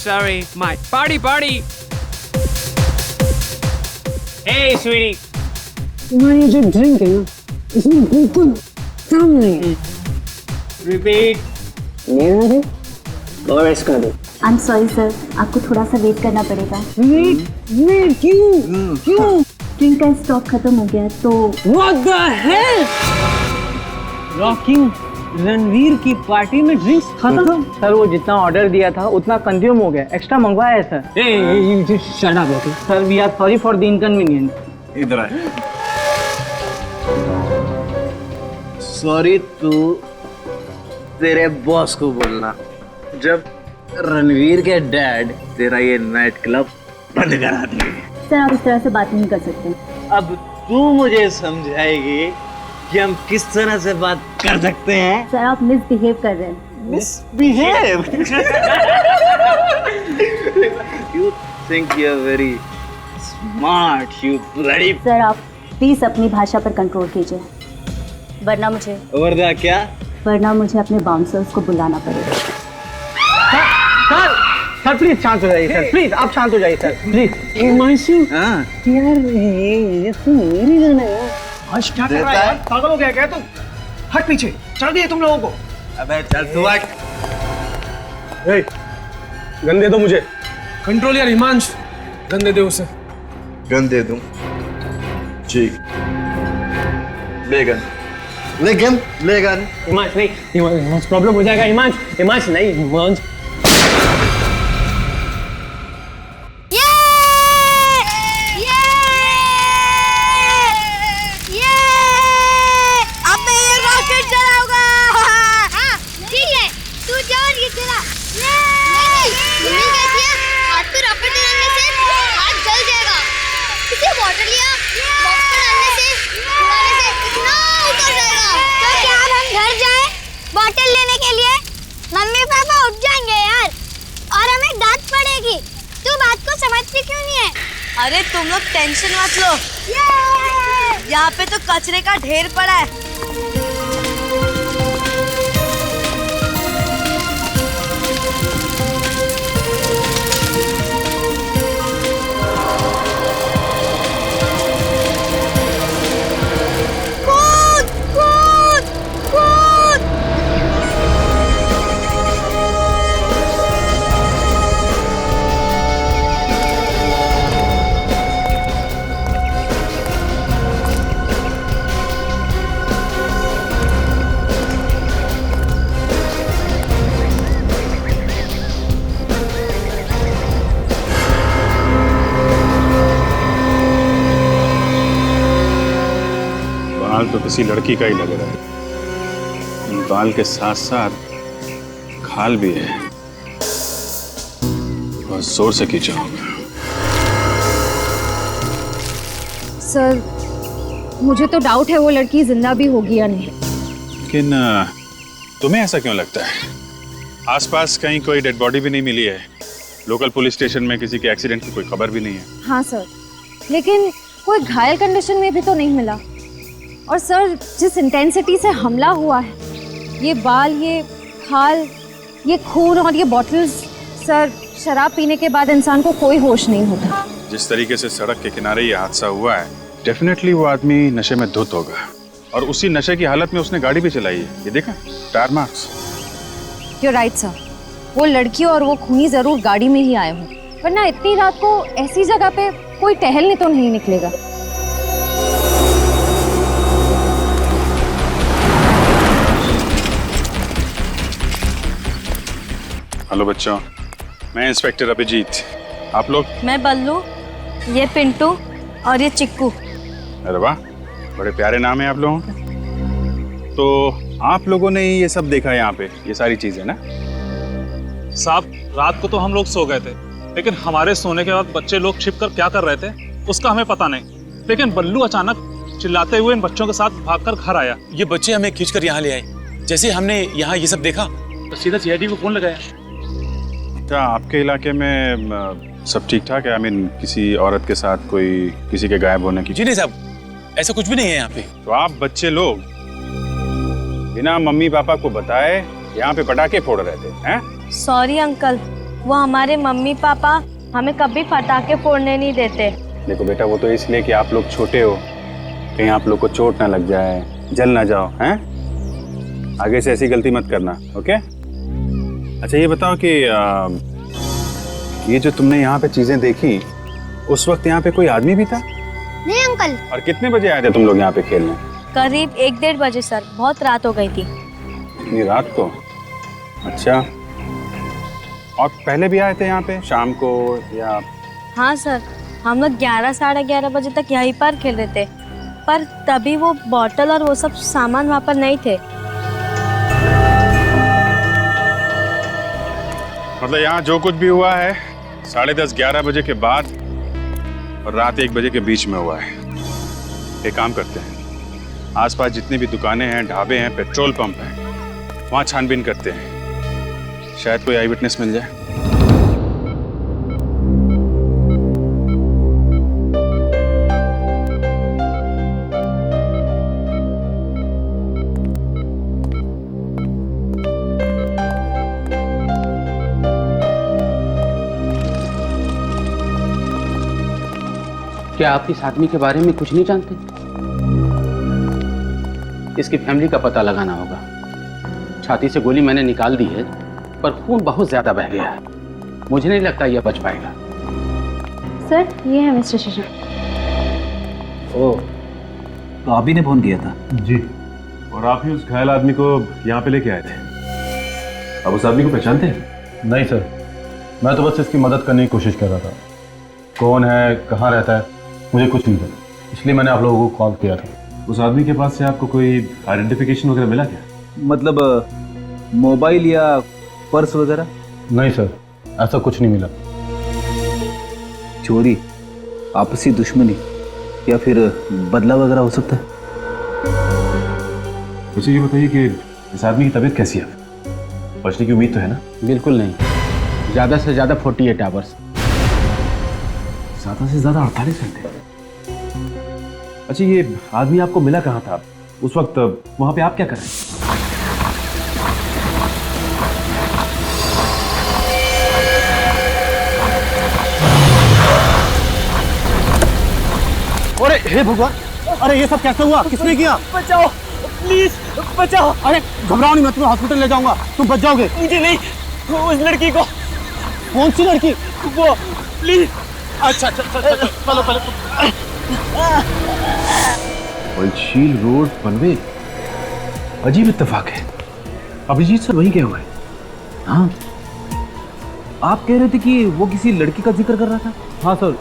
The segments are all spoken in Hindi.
sorry, my party. Hey, sweetie. तुम्हारी ये जो ड्रिंक है ना, इसमें बिल्कुल काम नहीं है। Repeat. मेरा है, और इसका दो। I'm sorry sir, आपको थोड़ा सा वेट करना पड़ेगा। वेट क्यों? ड्रिंक का स्टॉक खत्म हो गया तो। What the hell? Rocking Ranveer की पार्टी में ड्रिंक्स खत्म। सर वो जितना ऑर्डर दिया था उतना कंज्यूम हो गया, एक्स्ट्रा मंगवाया है sir. Hey, shut up, okay? Sir we are sorry for the inconvenience. इधर आए। सॉरी तू तेरे बॉस को बोलना जब रणवीर के डैड तेरा ये नाइट क्लब बंद करा देंगे। सर आप इस तरह से बात नहीं कर सकते। अब तू मुझे समझाएगी कि हम किस तरह से बात कर सकते हैं। सर आप मिसबिहेव कर रहे हैं। Misbehave. You think you're very smart, you bloody. Sir आप प्लीज अपनी भाषा पर कंट्रोल कीजिए, वरना मुझे अपने बाउंसर्स को बुलाना पड़ेगा। सर प्लीज शांत हो जाइए सर, प्लीज आप शांत हो जाइए सर, प्लीज। हिमांशु, हाँ। यार ये तो मेरी गाना है। हर्ष क्या कर रहा है यार? पागल हो गया क्या तू? हट पीछे, चल दिए तुम लोगों को। अबे चल तू हट। ए, गन दे दो मुझे। कंट्रोल यार हिमांश, गन दे दे उसे। गन दे दूं? जी। ले गन। हिमांश नहीं, हिमांश प्रॉब्लम हो जाएगा। हिमांश नहीं, हिमांश। बॉटल लेने के लिए मम्मी पापा उठ जाएंगे यार, और हमें डांट पड़ेगी। तू बात को समझती क्यों नहीं है? अरे तुम लोग टेंशन मत लो, यहाँ पे तो कचरे का ढेर पड़ा है। बाल तो किसी लड़की का ही लग रहा है। बाल के साथ साथ खाल भी है, बहुत जोर से खींचा होगा। सर मुझे तो डाउट है वो लड़की जिंदा भी होगी या नहीं। लेकिन तुम्हें ऐसा क्यों लगता है? आसपास कहीं कोई डेड बॉडी भी नहीं मिली है, लोकल पुलिस स्टेशन में किसी के एक्सीडेंट की कोई खबर भी नहीं है। हाँ सर, लेकिन कोई घायल कंडीशन में भी तो नहीं मिला। और सर जिस इंटेंसिटी से हमला हुआ है, ये बाल, ये खाल, ये खून और ये बॉटल्स, सर शराब पीने के बाद इंसान को कोई होश नहीं होता। जिस तरीके से सड़क के किनारे ये हादसा हुआ है, डेफिनेटली वो आदमी नशे में धुत होगा, और उसी नशे की हालत में उसने गाड़ी भी चलाई है। ये देखा, tyre marks. You're right sir, वो लड़की और वो खूनी जरूर गाड़ी में ही आए हों, वरना इतनी रात को ऐसी जगह पे कोई टहलने तो नहीं निकलेगा। हेलो बच्चों, मैं इंस्पेक्टर अभिजीत। आप लोग? मैं बल्लू, ये पिंटू और ये चिक्कू। अरे वाह, बड़े प्यारे नाम है आप लोगों के। तो आप लोगों ने ये सब देखा यहाँ पे, ये सारी चीजें ना? साहब रात को तो हम लोग सो गए थे, लेकिन हमारे सोने के बाद बच्चे लोग छिप कर क्या कर रहे थे उसका हमें पता नहीं। लेकिन बल्लू अचानक चिल्लाते हुए इन बच्चों के साथ भागकर घर आया। ये बच्चे हमें खींचकर यहाँ ले आए। जैसे हमने यहाँ ये सब देखा तो सीधा सीआईडी को फोन लगाया। क्या आपके इलाके में सब ठीक ठाक है? आई मीन किसी औरत के साथ कोई किसी के गायब होने की? जी नहीं साहब, ऐसा कुछ भी नहीं है यहाँ पे। तो आप बच्चे लोग बिना मम्मी पापा को बताए यहाँ पे पटाखे फोड़ रहे थे हैं? सॉरी अंकल, वो हमारे मम्मी पापा हमें कभी पटाखे फोड़ने नहीं देते। देखो बेटा, वो तो इसलिए कि आप लोग छोटे हो, कहीं आप लोग को चोट ना लग जाए, जल ना जाओ, हैं? आगे से ऐसी गलती मत करना, ओके? अच्छा ये बताओ कि ये जो तुमने यहाँ पे चीजें देखी, उस वक्त यहाँ पे कोई आदमी भी था? नहीं अंकल। और कितने बजे आए थे तुम लोग यहाँ पे खेलने? करीब 1-1:30 बजे सर, बहुत रात हो गई थी। इतनी रात को? अच्छा, और पहले भी आए थे यहाँ पे शाम को या? हाँ सर, हम लोग 11-11:30 बजे तक यहीं पर खेल रहे थे, पर तभी वो बॉटल और वो सब सामान वहाँ पर नहीं थे। मतलब यहाँ जो कुछ भी हुआ है 10:30-11 बजे के बाद और रात 1 बजे के बीच में हुआ है। एक काम करते हैं, आसपास जितनी भी दुकानें हैं, ढाबे हैं, पेट्रोल पंप हैं, वहाँ छानबीन करते हैं, शायद कोई आई विटनेस मिल जाए। क्या आप इस आदमी के बारे में कुछ नहीं जानते? इसकी फैमिली का पता लगाना होगा। छाती से गोली मैंने निकाल दी है, पर खून बहुत ज्यादा बह गया है। मुझे नहीं लगता यह बच पाएगा। सर, ये है मिस्टर शेषन। ओह, तो आप ही ने फोन किया था? जी, और आप ही उस घायल आदमी को यहाँ पे लेके आए थे। आप उस आदमी को पहचानते हैं? नहीं सर, मैं तो बस इसकी मदद करने की कोशिश कर रहा था। कौन है, कहाँ रहता है, मुझे कुछ नहीं पता, इसलिए मैंने आप लोगों को कॉल किया था। उस आदमी के पास से आपको कोई आइडेंटिफिकेशन वगैरह मिला क्या? मतलब मोबाइल या पर्स वगैरह? नहीं सर, ऐसा कुछ नहीं मिला। चोरी, आपसी दुश्मनी या फिर बदला वगैरह हो सकता है? मुझे ये बताइए कि इस आदमी की तबीयत कैसी है? बचने की उम्मीद तो है ना? बिल्कुल नहीं, ज्यादा से ज्यादा 48 आवर्स। ज्यादा से ज्यादा 48 घंटे। अच्छा, ये आदमी आपको मिला कहाँ था? उस वक्त वहां पे आप क्या कर रहे हैं? अरे हे भगवान, अरे ये सब कैसे हुआ? किसने किया? बचाओ प्लीज, बचाओ। अरे घबराओ नहीं, मैं तुम्हें हॉस्पिटल ले जाऊंगा, तुम बच जाओगे। मुझे नहीं, उस लड़की को। कौन सी लड़की? वो, प्लीज। अच्छा, चलो। झील रोड पनवेल, अजीब इत्तेफाक है। अभिजीत सर वहीं गए हुए। हाँ, आप कह रहे थे कि वो किसी लड़की का जिक्र कर रहा था? हाँ सर,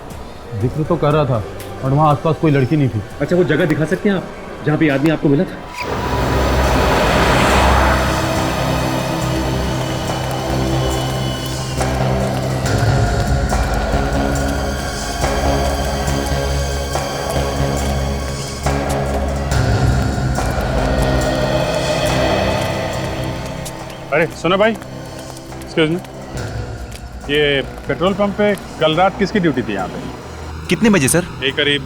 जिक्र तो कर रहा था, और वहाँ आसपास कोई लड़की नहीं थी। अच्छा, वो जगह दिखा सकते हैं आप जहाँ पे आदमी आपको मिला था? अरे सुनो भाई, एक्सक्यूज मी, ये पेट्रोल पंप पे कल रात किसकी ड्यूटी थी यहाँ पे? कितने बजे सर? ये करीब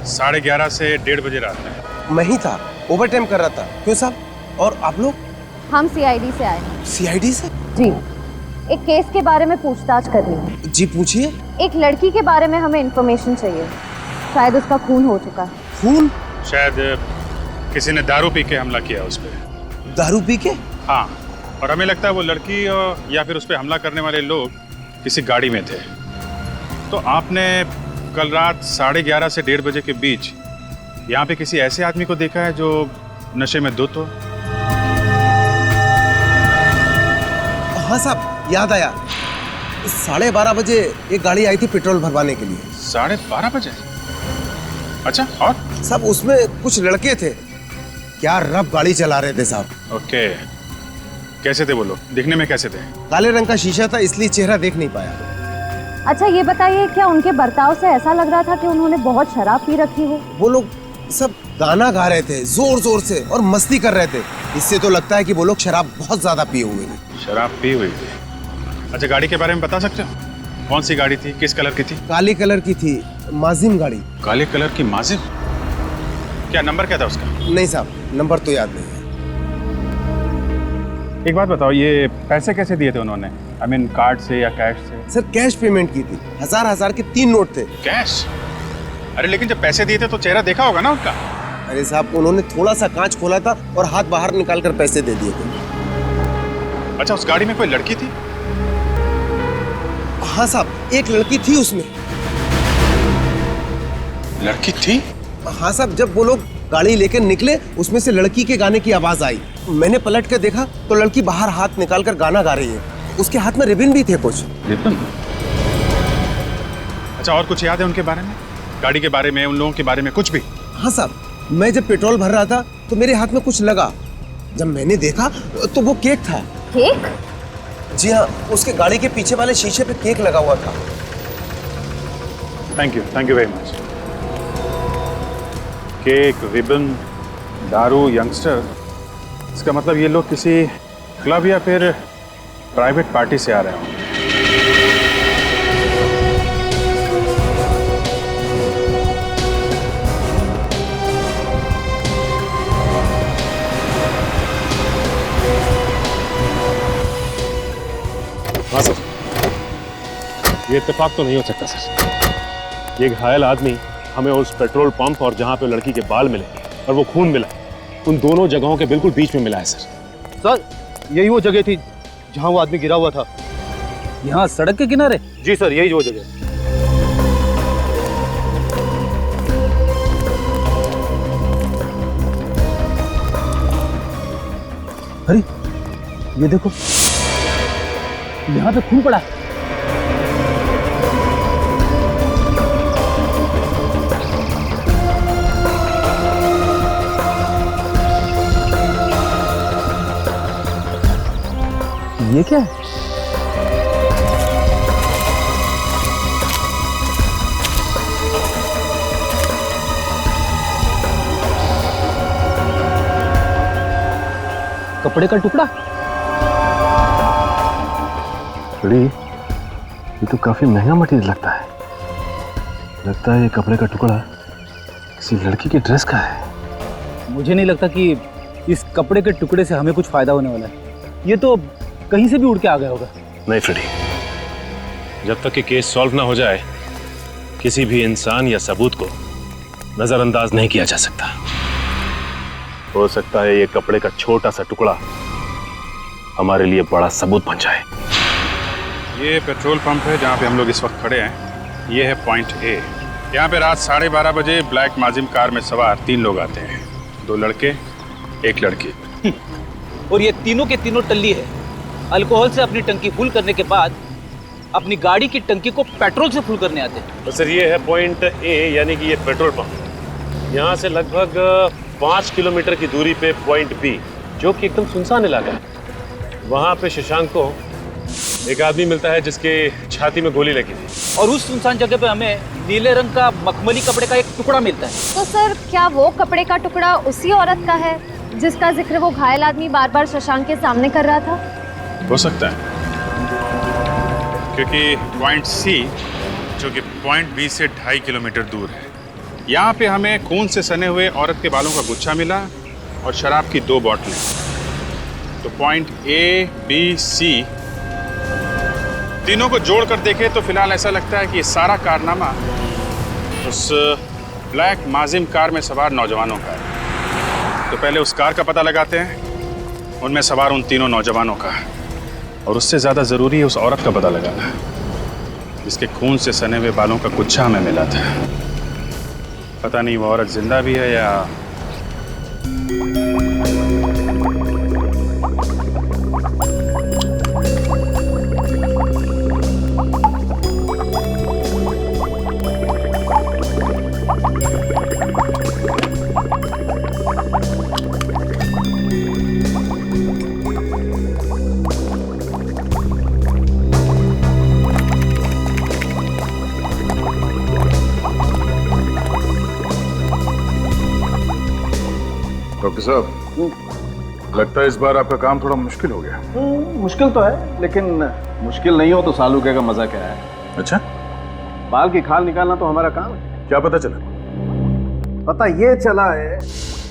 11:30 से 1:30 बजे रात में। मैं ही था, ओवर टाइम कर रहा था। क्यों साहब? और आप लोग? हम सीआईडी से आए हैं। सीआईडी से? जी, एक केस के बारे में पूछताछ करनी है। जी पूछिए। एक लड़की के बारे में हमें इन्फॉर्मेशन चाहिए, शायद उसका खून हो चुका है। खून? शायद किसी ने दारू पी के हमला किया उस पर। दारू पी के? हाँ, और हमें लगता है वो लड़की या फिर उस पर हमला करने वाले लोग किसी गाड़ी में थे। तो आपने कल रात 11:30 से 1:30 बजे के बीच यहाँ पे किसी ऐसे आदमी को देखा है जो नशे में धुत हो? हाँ साहब, याद आया। 12:30 बजे एक गाड़ी आई थी पेट्रोल भरवाने के लिए। 12:30 बजे? अच्छा, और? साहब उसमें कुछ लड़के थे, क्या रफ गाड़ी चला रहे थे साहब। ओके, कैसे थे वो लोग? दिखने में कैसे थे? काले रंग का शीशा था, इसलिए चेहरा देख नहीं पाया। अच्छा ये बताइए, क्या उनके बर्ताव से ऐसा लग रहा था कि उन्होंने बहुत शराब पी रखी हो? वो लोग सब गाना गा रहे थे जोर जोर से और मस्ती कर रहे थे, इससे तो लगता है कि वो लोग शराब बहुत ज्यादा पिए हुए थे। शराब पी हुई थी? अच्छा, गाड़ी के बारे में बता सकते हो? कौन सी गाड़ी थी, किस कलर की थी? काली कलर की थी, माजिम गाड़ी। काले कलर की माजिम? क्या नंबर क्या था उसका? नहीं साहब, नंबर तो याद नहीं है। एक बात बताओ, ये पैसे कैसे दिए थे उन्होंने? आई मीन कार्ड से या कैश से? सर कैश पेमेंट की थी, हजार के 3 नोट थे। कैश? अरे लेकिन जब पैसे दिए थे तो चेहरा देखा होगा ना उनका? अरे साहब उन्होंने थोड़ा सा कांच खोला था और हाथ बाहर निकाल कर पैसे दे दिए थे। अच्छा, उस गाड़ी में कोई लड़की थी? हाँ साहब, एक लड़की थी उसमें। लड़की थी? हाँ साहब, जब वो लोग गाड़ी लेकर निकले उसमें से लड़की के गाने की आवाज आई। मैंने पलट कर देखा तो लड़की बाहर हाथ निकाल कर गाना गा रही है। उसके हाथ में रिबन भी थे कुछ। रिबन? अच्छा, और कुछ याद है उनके बारे में? गाड़ी के बारे में, उन लोगों के बारे में कुछ भी? हाँ साहब, मैं जब पेट्रोल भर रहा था तो मेरे हाथ में कुछ लगा। जब मैंने देखा तो वो केक था। केक? जी हाँ, उसके गाड़ी के पीछे वाले शीशे पे केक लगा हुआ था। Thank you very much. Cake, ribbon, दारू, यंगस्टर, इसका मतलब ये लोग किसी क्लब या फिर प्राइवेट पार्टी से आ रहे होंगे। हाँ सर, ये इत्तेफाक तो नहीं हो सकता सर। ये घायल आदमी हमें उस पेट्रोल पंप और जहाँ पे लड़की के बाल मिले और वो खून मिला, उन दोनों जगहों के बिल्कुल बीच में मिला है सर। सर, यही वो जगह थी जहाँ वो आदमी गिरा हुआ था। यहाँ सड़क के किनारे? जी सर, यही वो जगह। अरे ये देखो, यहाँ पे खून पड़ा है। ये क्या है? कपड़े का टुकड़ा? बड़ी, ये तो काफी महंगा मटेरियल लगता है। लगता है ये कपड़े का टुकड़ा किसी लड़की की ड्रेस का है। मुझे नहीं लगता कि इस कपड़े के टुकड़े से हमें कुछ फायदा होने वाला है। ये तो कहीं से भी उड़ के आ गया होगा। नहीं फ्रेडी, जब तक कि केस सॉल्व ना हो जाए किसी भी इंसान या सबूत को नजरअंदाज नहीं किया जा सकता। हो सकता है ये कपड़े का छोटा सा टुकड़ा हमारे लिए बड़ा सबूत बन जाए। ये पेट्रोल पंप है जहाँ पे हम लोग इस वक्त खड़े हैं। ये है पॉइंट ए। यहाँ पे रात 12:30 बजे ब्लैक माजिम कार में सवार 3 लोग आते हैं, 2 लड़के, 1 लड़की। और ये तीनों के तीनों टल्ली है। अल्कोहल से अपनी टंकी फुल करने के बाद अपनी गाड़ी की टंकी को पेट्रोल से फुल करने आते हैं। तो सर ये है पॉइंट ए, यानी कि ये पेट्रोल पंप। यहाँ से लगभग 5 किलोमीटर की दूरी पे पॉइंट बी, जो कि एकदम सुनसान इलाका है। वहाँ पे शशांक को एक आदमी मिलता है जिसके छाती में गोली लगी थी। और उस सुनसान जगह पे हमें नीले रंग का मखमली कपड़े का एक टुकड़ा मिलता है। तो सर, क्या वो कपड़े का टुकड़ा उसी औरत का है जिसका जिक्र वो घायल आदमी बार बार शशांक के सामने कर रहा था? हो सकता है, क्योंकि पॉइंट सी, जो कि पॉइंट बी से 2.5 किलोमीटर दूर है, यहाँ पे हमें खून से सने हुए औरत के बालों का गुच्छा मिला और शराब की 2 बोतलें। तो पॉइंट ए, बी, सी तीनों को जोड़ कर देखें तो फिलहाल ऐसा लगता है कि ये सारा कारनामा उस ब्लैक माजिम कार में सवार नौजवानों का है। तो पहले उस कार का पता लगाते हैं, उनमें सवार उन तीनों नौजवानों का, और उससे ज़्यादा ज़रूरी है उस औरत का पता लगाना जिसके खून से सने हुए बालों का गुच्छा हमें मिला था। पता नहीं वो औरत जिंदा भी है या... डॉक्टर साहब, लगता है इस बार आपका काम थोड़ा मुश्किल हो गया। मुश्किल तो है, लेकिन मुश्किल नहीं हो तो सालूके का मजा क्या है। अच्छा, बाल की खाल निकालना तो हमारा काम है। क्या पता चला? पता ये चला है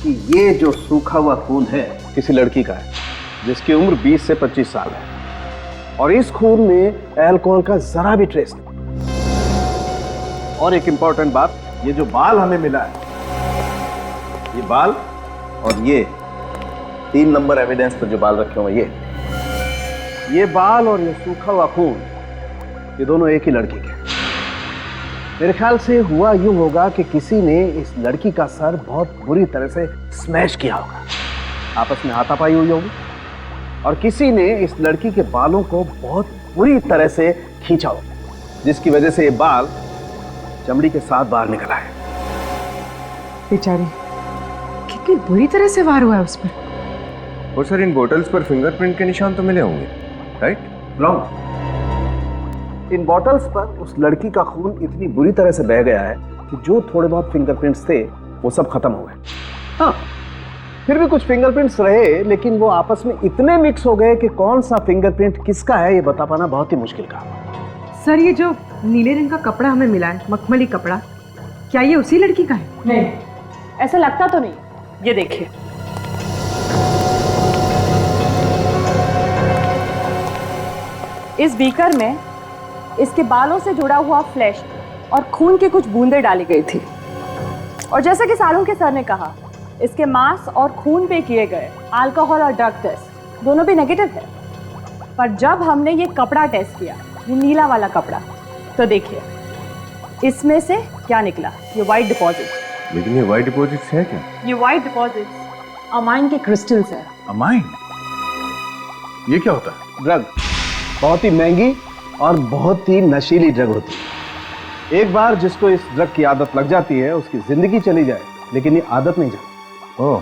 कि ये जो सूखा हुआ खून है किसी लड़की का है जिसकी उम्र 20 से 25 साल है। और इस खून में अल्कोहल का जरा भी ट्रेस नहीं। और एक इंपॉर्टेंट बात, ये जो बाल हमें मिला है, ये बाल और ये 3 नंबर एविडेंस पर जो बाल रखे हुए ये बाल और ये सूखा हुआ खून, ये दोनों एक ही लड़की के। मेरे ख्याल से हुआ यूं होगा कि किसी ने इस लड़की का सर बहुत बुरी तरह से स्मैश किया होगा, आपस में हाथापाई हुई होगी, और किसी ने इस लड़की के बालों को बहुत बुरी तरह से खींचा होगा, जिसकी वजह से ये बाल चमड़ी के साथ बाहर निकल आए। बेचारी कितनी बुरी तरह से वार हुआ है उस पर। और सर इन बॉटल्स पर फिंगरप्रिंट के निशान तो मिले होंगे, राइट? रॉन्ग। इन बॉटल्स पर उस लड़की का खून इतनी बुरी तरह से बह गया है कि जो थोड़े बहुत फिंगरप्रिंट्स थे वो सब खत्म हो गए। हाँ, फिर भी कुछ फिंगरप्रिंट्स रहे, लेकिन वो आपस में इतने मिक्स हो गए कि कौन सा फिंगरप्रिंट किसका है ये बता पाना बहुत ही मुश्किल काम है। सर ये जो नीले रंग का कपड़ा हमें मिला है, मखमली कपड़ा, क्या ये उसी लड़की का है? नहीं, ऐसा लगता तो नहीं। ये देखिए, इस बीकर में इसके बालों से जुड़ा हुआ फ्लैश और खून की कुछ बूंदें डाली गई थी। और जैसा कि सालू के सर ने कहा, इसके मांस और खून पे किए गए अल्कोहल और ड्रग टेस्ट दोनों भी नेगेटिव है। पर जब हमने ये कपड़ा टेस्ट किया, ये नीला वाला कपड़ा, तो देखिए इसमें से क्या निकला, ये वाइट डिपॉजिट। लेकिन ये वाइट डिपॉजिट्स है क्या? ये वाइट डिपॉजिट्स अमाइन के क्रिस्टल्स है। अमाइन? ये क्या होता है? ड्रग, बहुत ही महंगी और बहुत ही नशीली ड्रग होती है। एक बार जिसको इस ड्रग की आदत लग जाती है उसकी जिंदगी चली जाए, लेकिन ये आदत नहीं जाती। ओह,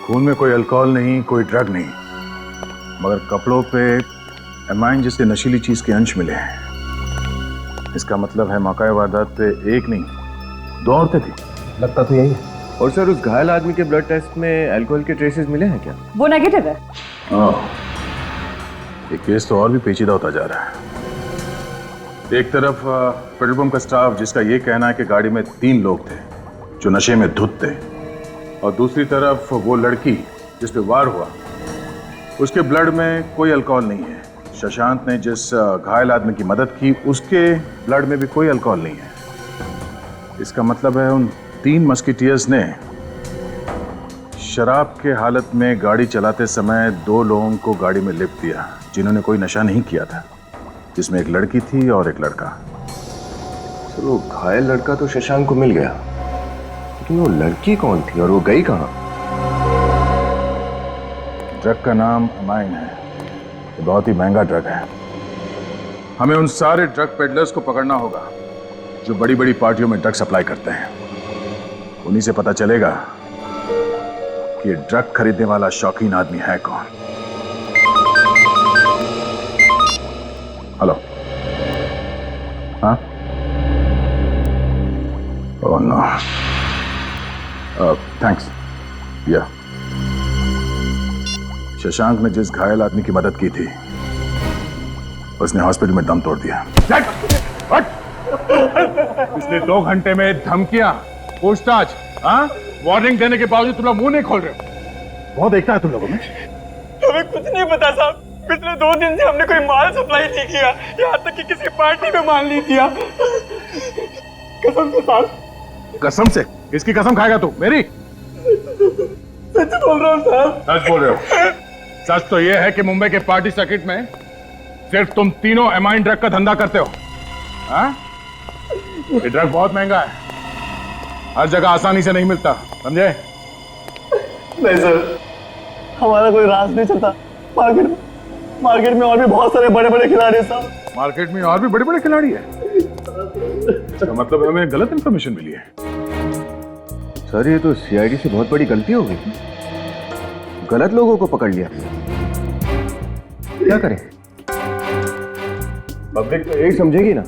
खून में कोई अल्कोहल नहीं, कोई ड्रग नहीं, मगर कपड़ों पे एमाइन जैसे नशीली चीज के अंश मिले हैं। इसका मतलब है मौका वारदात पे एक नहीं 2 औरतें थी। लगता तो यही है। और सर उस घायल आदमी के ब्लड टेस्ट में अल्कोहल के ट्रेसेस मिले हैं क्या? वो नेगेटिव है। ये केस तो और भी पेचीदा होता जा रहा है। एक तरफ पेट्रोल पंप का स्टाफ जिसका ये कहना है कि गाड़ी में 3 लोग थे जो नशे में धुत थे, और दूसरी तरफ वो लड़की जिस पे वार हुआ, उसके ब्लड में कोई अल्कोहल नहीं है। शशांक ने जिस घायल आदमी की मदद की, उसके ब्लड में भी कोई अल्कोहल नहीं है। इसका मतलब है उन 3 मस्किटियर्स ने शराब के हालत में गाड़ी चलाते समय 2 लोगों को गाड़ी में लिफ्ट दिया जिन्होंने कोई नशा नहीं किया था, जिसमें एक लड़की थी और एक लड़का। सर वो घायल लड़का तो शशांक को मिल गया, लेकिन वो लड़की कौन थी और वो गई कहाँ? ड्रग का नाम अमाइन है, ये बहुत ही महंगा ड्रग है। हमें उन सारे ड्रग पेडलर्स को पकड़ना होगा जो बड़ी बड़ी पार्टियों में ड्रग सप्लाई करते हैं। उन्हीं से पता चलेगा कि ये ड्रग खरीदने वाला शौकीन आदमी है कौन। हेलो, हाँ? Oh no, thanks. या शशांक ने जिस घायल आदमी की मदद की थी, उसने हॉस्पिटल में दम तोड़ दिया। पिछले 2 घंटे में धमकियां, पूछताछ, हाँ? वार्निंग देने के बावजूद तुम लोग मुंह नहीं खोल रहे हो। बहुत देखता है तुम लोगों में। हमें कुछ नहीं पता साहब, पिछले 2 दिन से हमने कोई माल सप्लाई नहीं किया, यहाँ तक कि किसी पार्टी में माल नहीं दिया। कसम से साहब। कसम से? किसकी कसम खाएगा तू? मेरी? सच बोल रहा हूँ साहब। सच बोल रहे हो? सच तो यह है कि मुंबई के पार्टी सर्किट में सिर्फ तुम तीनों एमाइन ड्रग का धंधा करते हो, हाँ? ये ड्रग बहुत महंगा है, हर जगह आसानी से नहीं मिलता, समझे? नहीं सर, हमारा कोई राज नहीं चलता। मार्केट में और भी बहुत सारे बड़े बड़े खिलाड़ी हैं साहब। मार्केट में और भी बड़े बड़े खिलाड़ी हैं? इसका मतलब हमें गलत इंफॉर्मेशन मिली है। सर ये तो सीआईडी से बहुत बड़ी गलती हो गई, गलत लोगों को पकड़ लिया। क्या करें? पब्लिक तो यही समझेगी ना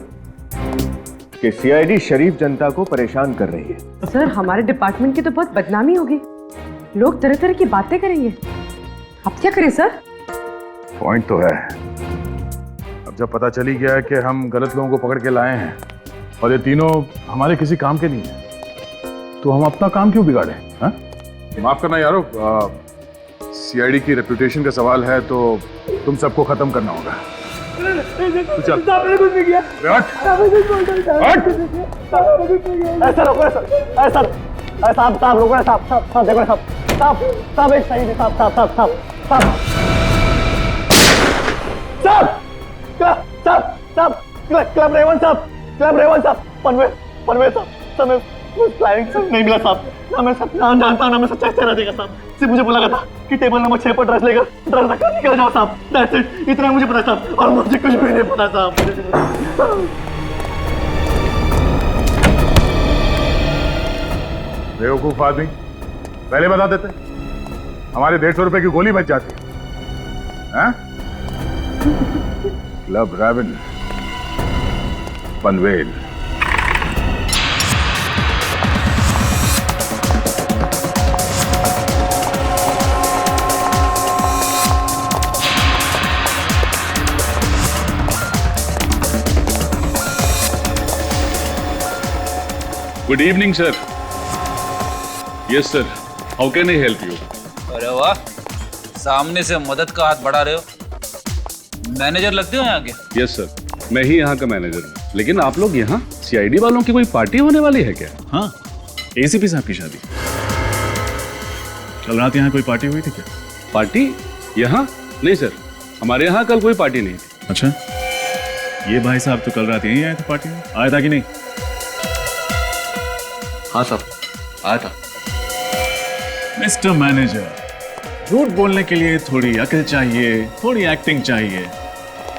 कि सीआईडी शरीफ जनता को परेशान कर रही है। सर हमारे डिपार्टमेंट की तो बहुत बदनामी होगी, लोग तरह तरह की बातें करेंगे। अब क्या करें सर? पॉइंट तो है। अब जब पता चली गया है कि हम गलत लोगों को पकड़ के लाए हैं और ये तीनों हमारे किसी काम के नहीं है, तो हम अपना काम क्यों बिगाड़े? हाँ? माफ करना यारो, सीआईडी की रेपुटेशन का सवाल है तो तुम सबको खत्म करना होगा। तो चल। आपने कुछ नहीं किया। ऐसा रोको, ऐसा साहब रोको, साहब देखो, साहब एक सही, साहब क्लब रेवन साहब, पनवेल साहब, समय प्लानिंग सब नहीं मिला साहब। ना मैं सब नाम जानता हूँ, ना मैं सच्चा चेहरा देगा साहब। सिर्फ मुझे बोला था कि टेबल नंबर 6 पर ड्रेस लेगा, ड्रेस रखकर निकल जाओ साहब। दैट्स इट, इतना मुझे पता साहब, और मुझे कुछ भी नहीं पता साहब। बेवकूफ आदमी, पहले बता देते, हमारे 150 रुपए की गोली बच जाती। हैं? Club Raven, Panvel. Good evening sir. Yes sir, how can I help you? अरे वाह, सामने से मदद का हाथ बढ़ा रहे हो। मैनेजर लगते हो यहाँ के? यस सर, मैं ही यहाँ का मैनेजर हूँ। लेकिन आप लोग यहाँ सीआईडी वालों की कोई पार्टी होने वाली है क्या? हाँ, एसीपी साहब की शादी। कल रात यहाँ कोई पार्टी हुई थी क्या? पार्टी यहाँ? नहीं सर, हमारे यहाँ कल कोई पार्टी नहीं थी। अच्छा, ये भाई साहब तो कल रात यहीं आए थे पार्टी में, आया था कि नहीं? हाँ साहब, आया था। मिस्टर मैनेजर, झूठ बोलने के लिए थोड़ी अकल चाहिए, थोड़ी एक्टिंग चाहिए,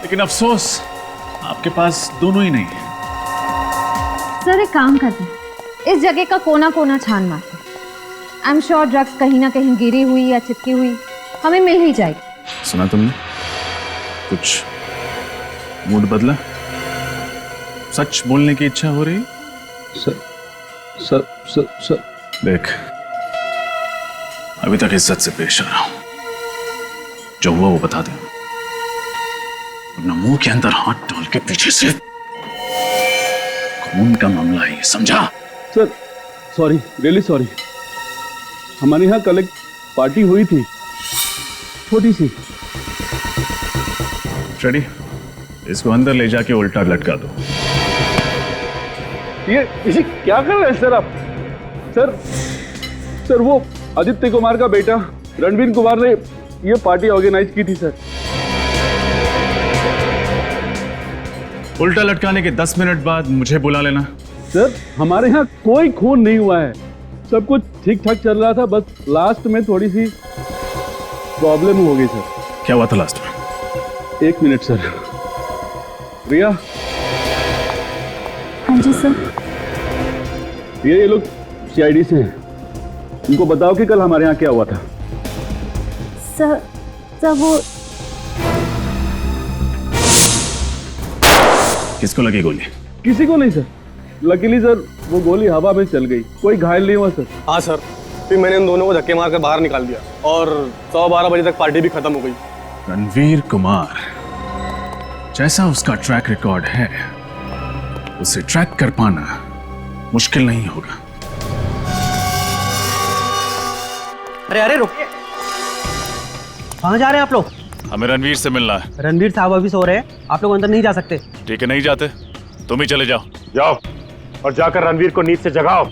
लेकिन अफसोस आपके पास दोनों ही नहीं है। सर एक काम करते हैं, इस जगह का कोना कोना छान मारते हैं। आई एम श्योर ड्रग्स कहीं ना कहीं गिरी हुई या चिपकी हुई हमें मिल ही जाएगी। सुना तुमने? कुछ मूड बदला? सच बोलने की इच्छा हो रही? सर देख, अभी तक इज्जत से पेश आ रहा हूं, जो हुआ वो बता दे, वरना मुंह के अंदर हाथ डाल के पीछे से खून का मामला है, समझा? Sir sorry, really sorry. हमारे यहाँ कल एक पार्टी हुई थी, छोटी सी। रेडी, इसको अंदर ले जाके उल्टा लटका दो। ये क्या कर रहे हैं सर आप? सर वो आदित्य कुमार का बेटा रणवीर कुमार ने ये पार्टी ऑर्गेनाइज की थी सर। उल्टा लटकाने के 10 मिनट बाद मुझे बुला लेना। सर हमारे यहाँ कोई खून नहीं हुआ है, सब कुछ ठीक ठाक चल रहा था, बस लास्ट में थोड़ी सी प्रॉब्लम हो गई सर। क्या हुआ था लास्ट में? 1 मिनट सर। रिया। हाँ जी सर। ये लोग सीआईडी से हैं, इनको बताओ कि कल हमारे यहाँ क्या हुआ था। सर वो किसको लगी गोली? किसी को नहीं सर, लकीली सर वो गोली हवा में चल गई, कोई घायल नहीं हुआ सर। हाँ सर, फिर मैंने उन दोनों को धक्के मारकर बाहर निकाल दिया और 12 बजे तक पार्टी भी खत्म हो गई। रणवीर कुमार, जैसा उसका ट्रैक रिकॉर्ड है, उसे ट्रैक कर पाना मुश्किल नहीं होगा। अरे रुकिए, कहाँ जा रहे हैं आप लोग? हमें रणवीर से मिलना है। रणवीर साहब अभी सो रहे हैं, आप लोग अंदर नहीं जा सकते। ठीक है, नहीं जाते, तुम ही चले जाओ। जाओ और जाकर रणवीर को नींद से जगाओ,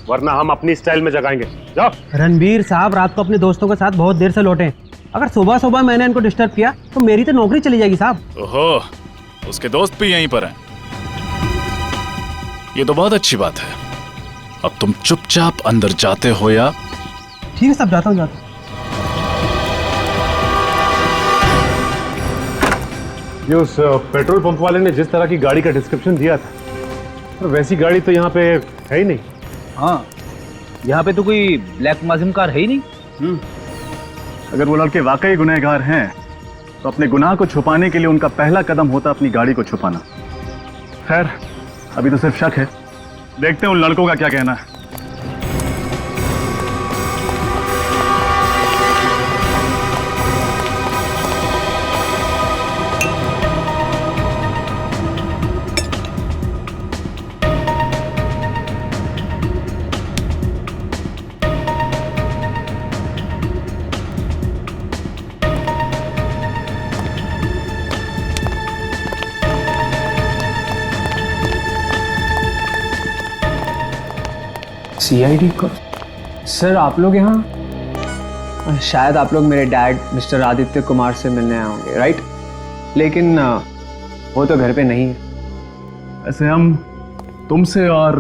वरना हम अपनी स्टाइल में जगाएंगे। जाओ। रणवीर साहब रात को अपने दोस्तों के साथ बहुत देर से लौटे हैं, अगर सुबह सुबह मैंने इनको डिस्टर्ब किया तो मेरी तो नौकरी चली जाएगी साहब। ओहो, उसके दोस्त भी यहीं पर हैं। ये तो बहुत अच्छी बात है। अब तुम चुपचाप अंदर जाते हो या? ठीक है साहब, जाता हूँ। ये उस पेट्रोल पंप वाले ने जिस तरह की गाड़ी का डिस्क्रिप्शन दिया था, तो वैसी गाड़ी तो यहाँ पे है ही नहीं। हाँ, यहाँ पे तो कोई ब्लैक माजिम कार है ही नहीं। अगर वो लड़के वाकई गुनहगार हैं, तो अपने गुनाह को छुपाने के लिए उनका पहला कदम होता अपनी गाड़ी को छुपाना। खैर, अभी तो सिर्फ शक है, देखते हैं उन लड़कों का क्या कहना है। CID को सर आप लोग यहाँ शायद आप लोग मेरे डैड मिस्टर आदित्य कुमार से मिलने आए होंगे, राइट? लेकिन वो तो घर पे नहीं है। ऐसे हम तुमसे और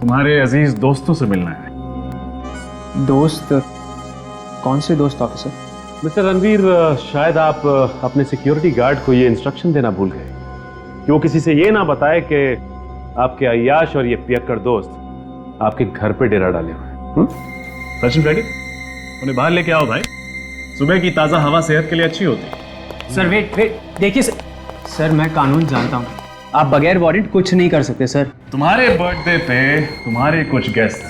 तुम्हारे अजीज दोस्तों से मिलना है। दोस्त? कौन से दोस्त ऑफिसर? मिस्टर रणवीर, शायद आप अपने सिक्योरिटी गार्ड को ये इंस्ट्रक्शन देना भूल गए कि वो किसी से ये ना बताए कि आपके अय्याश और ये पियक्कड़ दोस्त आपके घर पे डेरा डाले हुए हैं। सचिन रेडी? उन्हें बाहर लेके आओ भाई, सुबह की ताजा हवा सेहत के लिए अच्छी होती है। सर वेट देखिए सर मैं कानून जानता हूँ, आप बगैर वारंट कुछ नहीं कर सकते सर। तुम्हारे बर्थडे पे तुम्हारे कुछ गेस्ट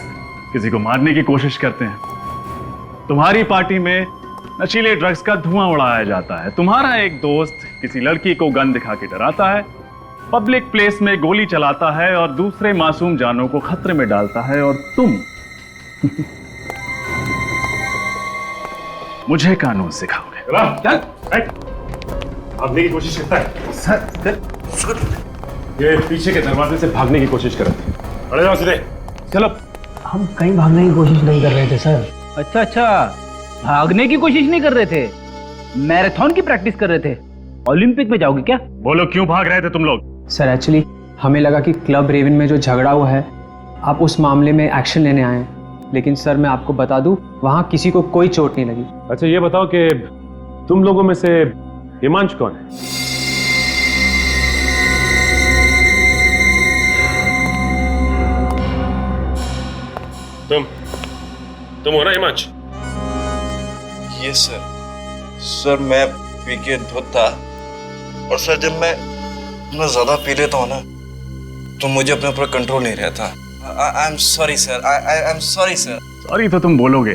किसी को मारने की कोशिश करते हैं, तुम्हारी पार्टी में नशीले ड्रग्स का धुआं उड़ाया जाता है, तुम्हारा एक दोस्त किसी लड़की को गन दिखा के डराता है, पब्लिक प्लेस में गोली चलाता है और दूसरे मासूम जानों को खतरे में डालता है, और तुम मुझे कानून सिखाओगे। भागने की कोशिश करता है सर। ये पीछे के दरवाजे से भागने की कोशिश कर रहे थे। अरे जाओ सीधे, चलो। हम कहीं भागने की कोशिश नहीं कर रहे थे सर। अच्छा, भागने की कोशिश नहीं कर रहे थे, मैराथन की प्रैक्टिस कर रहे थे। ओलंपिक में जाओगे क्या? बोलो क्यों भाग रहे थे तुम लोग? सर एक्चुअली हमें लगा कि क्लब रेवन में जो झगड़ा हुआ है आप उस मामले में एक्शन लेने आए हैं, लेकिन सर मैं आपको बता दूं वहां किसी को कोई चोट नहीं लगी। अच्छा ये बताओ कि तुम लोगों में से हिमांश कौन है? तुम हो ना हिमांश? ये सर मैं पी के धुत था, और सर जब मैं इतना ज्यादा पी लेता हूँ ना तो मुझे अपने ऊपर कंट्रोल नहीं रहता। I am sorry sir, I am sorry sir. Sorry तो तुम बोलोगे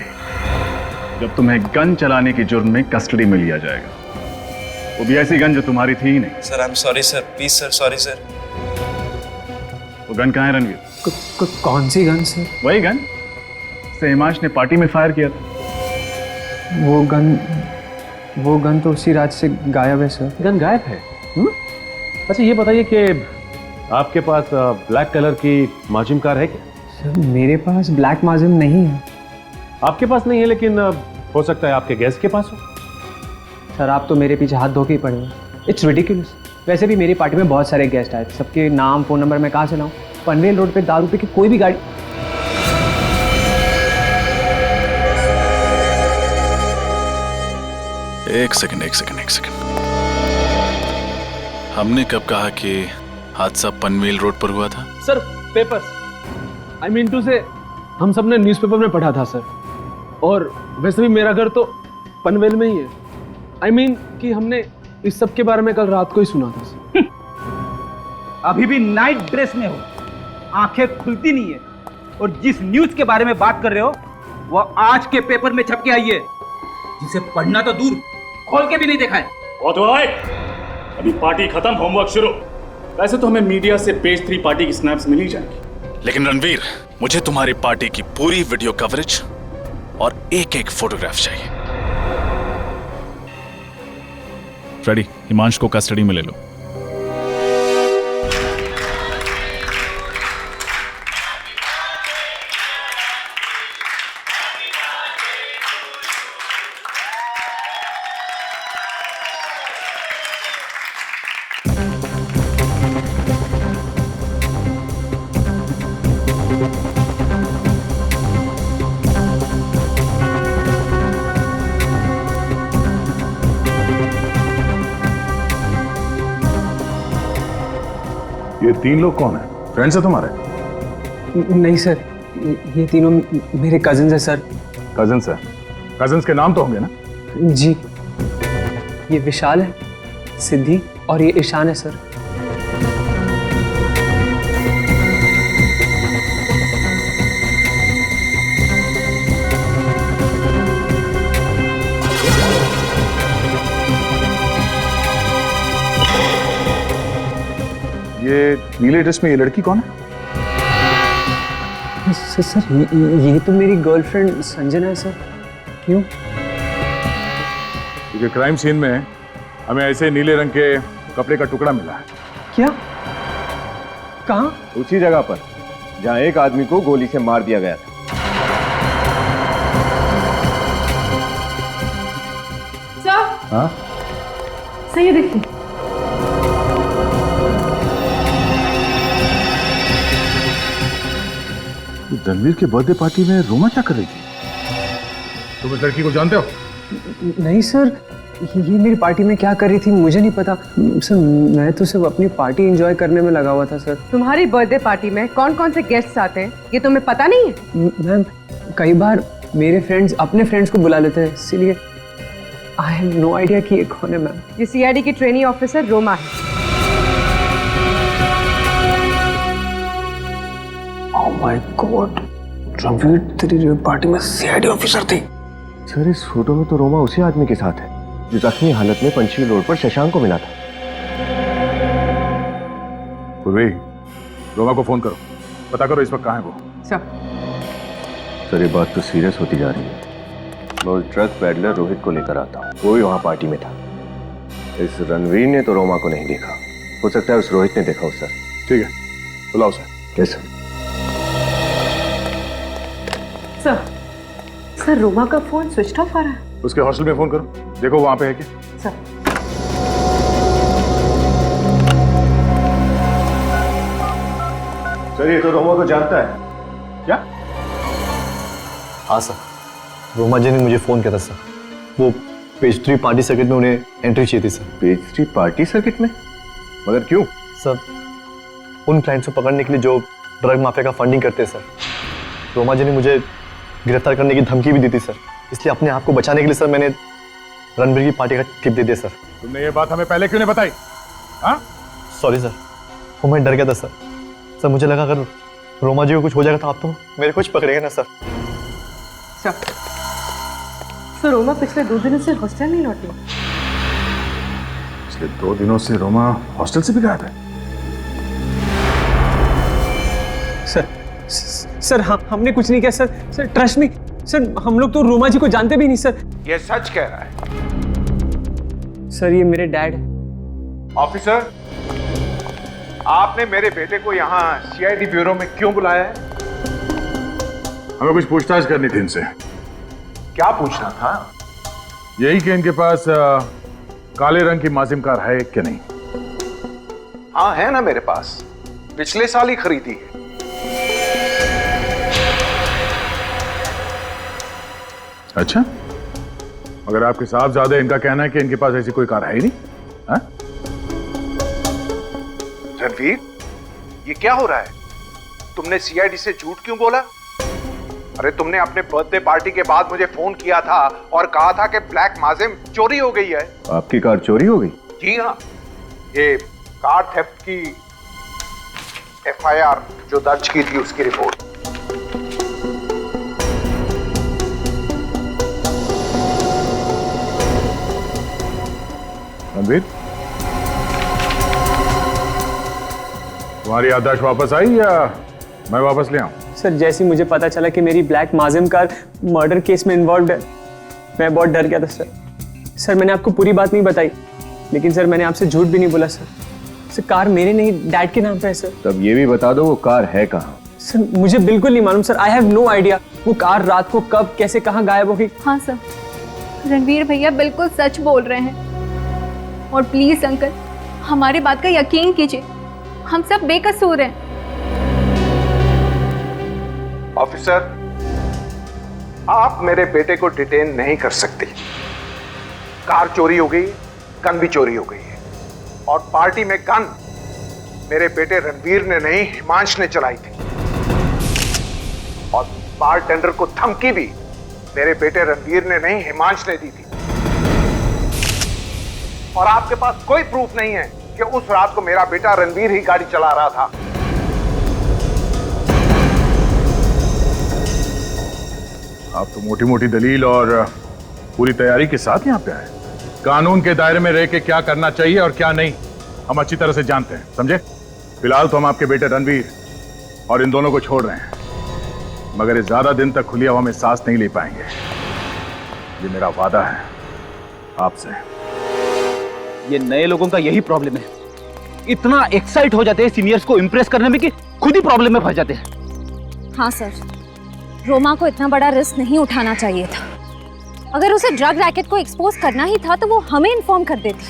जब तुम्हें गन चलाने की जुर्म में कस्टडी में लिया जाएगा, वो भी ऐसी गन जो तुम्हारी थी ही नहीं। Sir I am sorry sir, please sir, sorry sir. वो गन कहाँ है रणवीर? कौन सी गन सर? वही गन से हिमांश ने पार्टी में फायर किया था। वो गन तो उसी रात से गायब है सर। गन गायब है? अच्छा ये बताइए कि आपके पास ब्लैक कलर की माजिम कार है क्या? सर मेरे पास ब्लैक माजिम नहीं है। आपके पास नहीं है, लेकिन हो सकता है आपके गेस्ट के पास हो। सर आप तो मेरे पीछे हाथ धो के ही पड़े हो। It's ridiculous. वैसे भी मेरी पार्टी में बहुत सारे गेस्ट आए थे, सबके नाम फ़ोन नंबर मैं कहाँ से लाऊं? पनवेल रोड पे दारू पी के कोई भी गाड़ी। एक सेकंड। हमने कब कहा कि हादसा पनवेल रोड पर हुआ था? Sir papers, I mean to say हम सब ने न्यूज़पेपर में पढ़ा था सर, और वैसे भी मेरा घर तो पनवेल में ही है। आई मीन कि हमने इस सब के बारे में कल रात को ही सुना था सर। अभी भी नाइट ड्रेस में हो, आंखें खुलती नहीं है, और जिस न्यूज के बारे में बात कर रहे हो वो आज के पेपर में छप के आई है, जिसे पढ़ना तो दूर खोल के भी नहीं देखा है। बहुत हुआ भाई, अभी पार्टी खत्म, होमवर्क शुरू। वैसे तो हमें मीडिया से पेज 3 पार्टी की स्नैप्स मिल ही जाएंगी, लेकिन रणवीर मुझे तुम्हारी पार्टी की पूरी वीडियो कवरेज और एक फोटोग्राफ चाहिए। फ्रेडी, हिमांश को कस्टडी में ले लो। ये 3 लोग कौन है? फ्रेंड्स है तुम्हारे? नहीं सर, ये तीनों मेरे कजिन्स हैं सर। कजिन्स है? कजिन्स के नाम तो होंगे ना? जी, ये विशाल है, सिद्धि और ये ईशान है सर। ये नीले ड्रेस में ये लड़की कौन है? सर ये तो मेरी गर्लफ्रेंड संजना है सर। क्यों? क्योंकि क्राइम सीन में हमें ऐसे नीले रंग के कपड़े का टुकड़ा मिला है। क्या? कहाँ? उसी जगह पर जहां एक आदमी को गोली से मार दिया गया था। सर, हाँ? सर ये देखिए। रणवीर के बर्थडे पार्टी में रोमा क्या कर रही थी? तुम इस लड़की को जानते हो? नहीं सर, ये मेरी पार्टी में क्या कर रही थी मुझे नहीं पता सर। मैं तो सिर्फ अपनी पार्टी एंजॉय करने में लगा हुआ था सर। तुम्हारी बर्थडे पार्टी में कौन कौन से गेस्ट्स आते हैं ये तुम्हें पता नहीं है? मैम, कई बार मेरे फ्रेंड्स अपने फ्रेंड्स को बुला लेते हैं, इसीलिए आई हैव नो आइडिया कि ये कौन है मैम। ये सीआईडी की ट्रेनी ऑफिसर रोमा है। ओह माय गॉड, रणवीर तेरी पार्टी में सीआईडी ऑफिसर थी। सर इस फोटो में तो रोमा उसी आदमी के साथ है जो जख्मी हालत में पंचशील रोड पर शशांक को मिला था। पूर्वी, रोमा को फोन करो, पता करो इस वक्त कहाँ है वो। सर ये बात तो सीरियस होती जा रही है। मैं उस ड्रग पैडलर रोहित को लेकर आता हूँ, वो भी वहाँ पार्टी में था। इस रणवीर ने तो रोमा को नहीं देखा, हो सकता है उस रोहित ने देखा हो सर। ठीक है, बुलाओ सर। कैसे? सर रोमा का फोन स्विच ऑफ आ रहा है। उसके हॉस्टल में फोन करो, देखो वहां पे है क्या। सर सर ये तो रोमा को जानता है। क्या? हाँ सर, रोमा जी ने मुझे फोन किया था सर। वो पेज 3 पार्टी सर्किट में उन्हें एंट्री चाहिए थी सर। पेज 3 पार्टी सर्किट में? मगर क्यों? सर उन क्लाइंट्स को पकड़ने के लिए जो ड्रग माफिया का फंडिंग करते हैं सर। रोमा जी ने मुझे गिरफ्तार करने की धमकी भी दी थी सर, इसलिए अपने आप को बचाने के लिए सर मैंने रणवीर की पार्टी का टिप दे दिया सर। तुमने ये बात हमें पहले क्यों नहीं बताई? हाँ? सॉरी सर, वो मैं डर गया था सर। सर मुझे लगा अगर रोमा जी को कुछ हो जाएगा तो आप तो मेरे कुछ पकड़ेंगे ना सर। सर रोमा पिछले 2 दिनों से हॉस्टल नहीं लौटी। पिछले 2 दिनों से रोमा हॉस्टल से भी गायब है। सर हमने कुछ नहीं किया sir. Sir trust me sir, हम लोग तो रोमा जी को जानते भी नहीं सर। ये सच कह रहा है? सर ये मेरे डैड है। ऑफिसर, आपने मेरे बेटे को यहाँ सीआईडी ब्यूरो में क्यों बुलाया है? हमें कुछ पूछताछ करनी थी इनसे। क्या पूछना था? यही कि इनके पास काले रंग की माजिम कार है कि नहीं। हाँ है ना मेरे पास, पिछले साल ही खरीदी है। अच्छा, मगर आपके साहबजादे इनका कहना है कि इनके पास ऐसी कोई कार है ही नहीं। हाँ? रणवीर, ये क्या हो रहा है? तुमने सीआईडी से झूठ क्यों बोला? अरे तुमने अपने बर्थडे पार्टी के बाद मुझे फोन किया था और कहा था कि ब्लैक माजिम चोरी हो गई है। आपकी कार चोरी हो गई? जी हाँ, ये कार थेफ्ट की एफआईआर जो दर्ज की थी उसकी रिपोर्ट। रणवीर, तुम्हारी याददाश्त वापस आई या मैं वापस ले आऊं? सर जैसे ही मुझे पता चला कि मेरी ब्लैक माजिम कार मर्डर केस में इन्वॉल्व है, मैं बहुत डर गया था सर। सर मैंने आपको पूरी बात नहीं बताई, लेकिन सर मैंने आपसे झूठ भी नहीं बोला सर। सर कार मेरे नहीं, डैड के नाम पे है सर। तब ये भी बता दो वो कार है कहाँ? सर मुझे बिल्कुल नहीं मालूम sir. I have no idea वो कार रात को कब कैसे कहाँ गायब हो गई। हाँ सर, रणवीर भैया बिल्कुल सच बोल रहे हैं। और प्लीज अंकल, हमारी बात का यकीन कीजिए, हम सब बेकसूर हैं। ऑफिसर, आप मेरे बेटे को डिटेन नहीं कर सकते। कार चोरी हो गई, गन भी चोरी हो गई है, और पार्टी में गन मेरे बेटे रणवीर ने नहीं हिमांश ने चलाई थी, और बारटेंडर को धमकी भी मेरे बेटे रणवीर ने नहीं हिमांश ने दी थी। और आपके पास कोई प्रूफ नहीं है कि उस रात को मेरा बेटा रणवीर ही गाड़ी चला रहा था। आप तो मोटी मोटी दलील और पूरी तैयारी के साथ यहाँ पे आए। कानून के दायरे में रह के क्या करना चाहिए और क्या नहीं हम अच्छी तरह से जानते हैं, समझे? फिलहाल तो हम आपके बेटे रणवीर और इन दोनों को छोड़ रहे हैं, मगर ये ज्यादा दिन तक खुली हवा में सांस नहीं ले पाएंगे। ये मेरा वादा है आपसे। ये नए लोगों का यही प्रॉब्लम है, इतना एक्साइट हो जाते हैं सीनियर्स को इम्प्रेस करने में कि खुद ही प्रॉब्लम में फंस जाते हैं। हाँ सर, रोमा को इतना बड़ा रिस्क नहीं उठाना चाहिए था। अगर उसे ड्रग रैकेट को एक्सपोज करना ही था तो वो हमें इन्फॉर्म कर देती।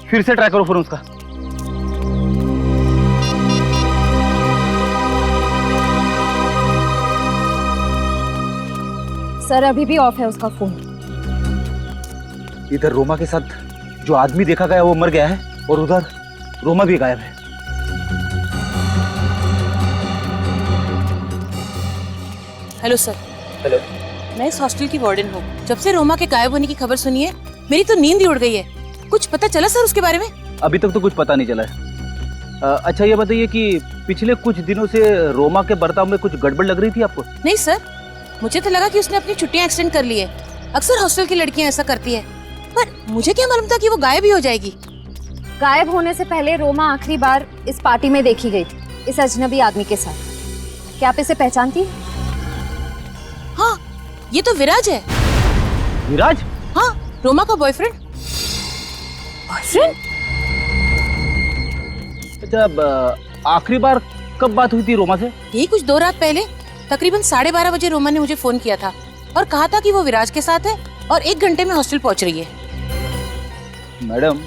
फिर से ट्राई करो फोन उसका। सर अभी भी ऑफ है उसका फोन। इधर रोमा के साथ जो आदमी देखा गया वो मर गया है और उधर रोमा भी गायब है। Hello sir. हेलो। मैं इस हॉस्टल की वार्डन हूँ। जब से रोमा के गायब होने की खबर सुनी है मेरी तो नींद ही उड़ गई है। कुछ पता चला सर उसके बारे में? अभी तक तो कुछ पता नहीं चला है। अच्छा ये बताइए कि पिछले कुछ दिनों से रोमा के बर्ताव में कुछ गड़बड़ लग रही थी आपको? नहीं सर, मुझे तो लगा कि उसने अपनी छुट्टियां एक्सटेंड कर ली है। अक्सर हॉस्टल की लड़कियां ऐसा करती है, पर मुझे क्या मालूम था कि वो गायब ही हो जाएगी। गायब होने से पहले रोमा आखिरी बार इस पार्टी में देखी गई थी, इस अजनबी आदमी के साथ। क्या आप इसे पहचानती हैं? हाँ, ये तो विराज है। विराज? हाँ, रोमा का बॉयफ्रेंड। बॉयफ्रेंड? अच्छा, आखिरी बार कब बात हुई थी रोमा से? यही कुछ 2 रात पहले, तकरीबन 12:30 बजे रोमा ने मुझे फोन किया था और कहा था कि वो विराज के साथ है और 1 घंटे में हॉस्टल पहुंच रही है। मैडम,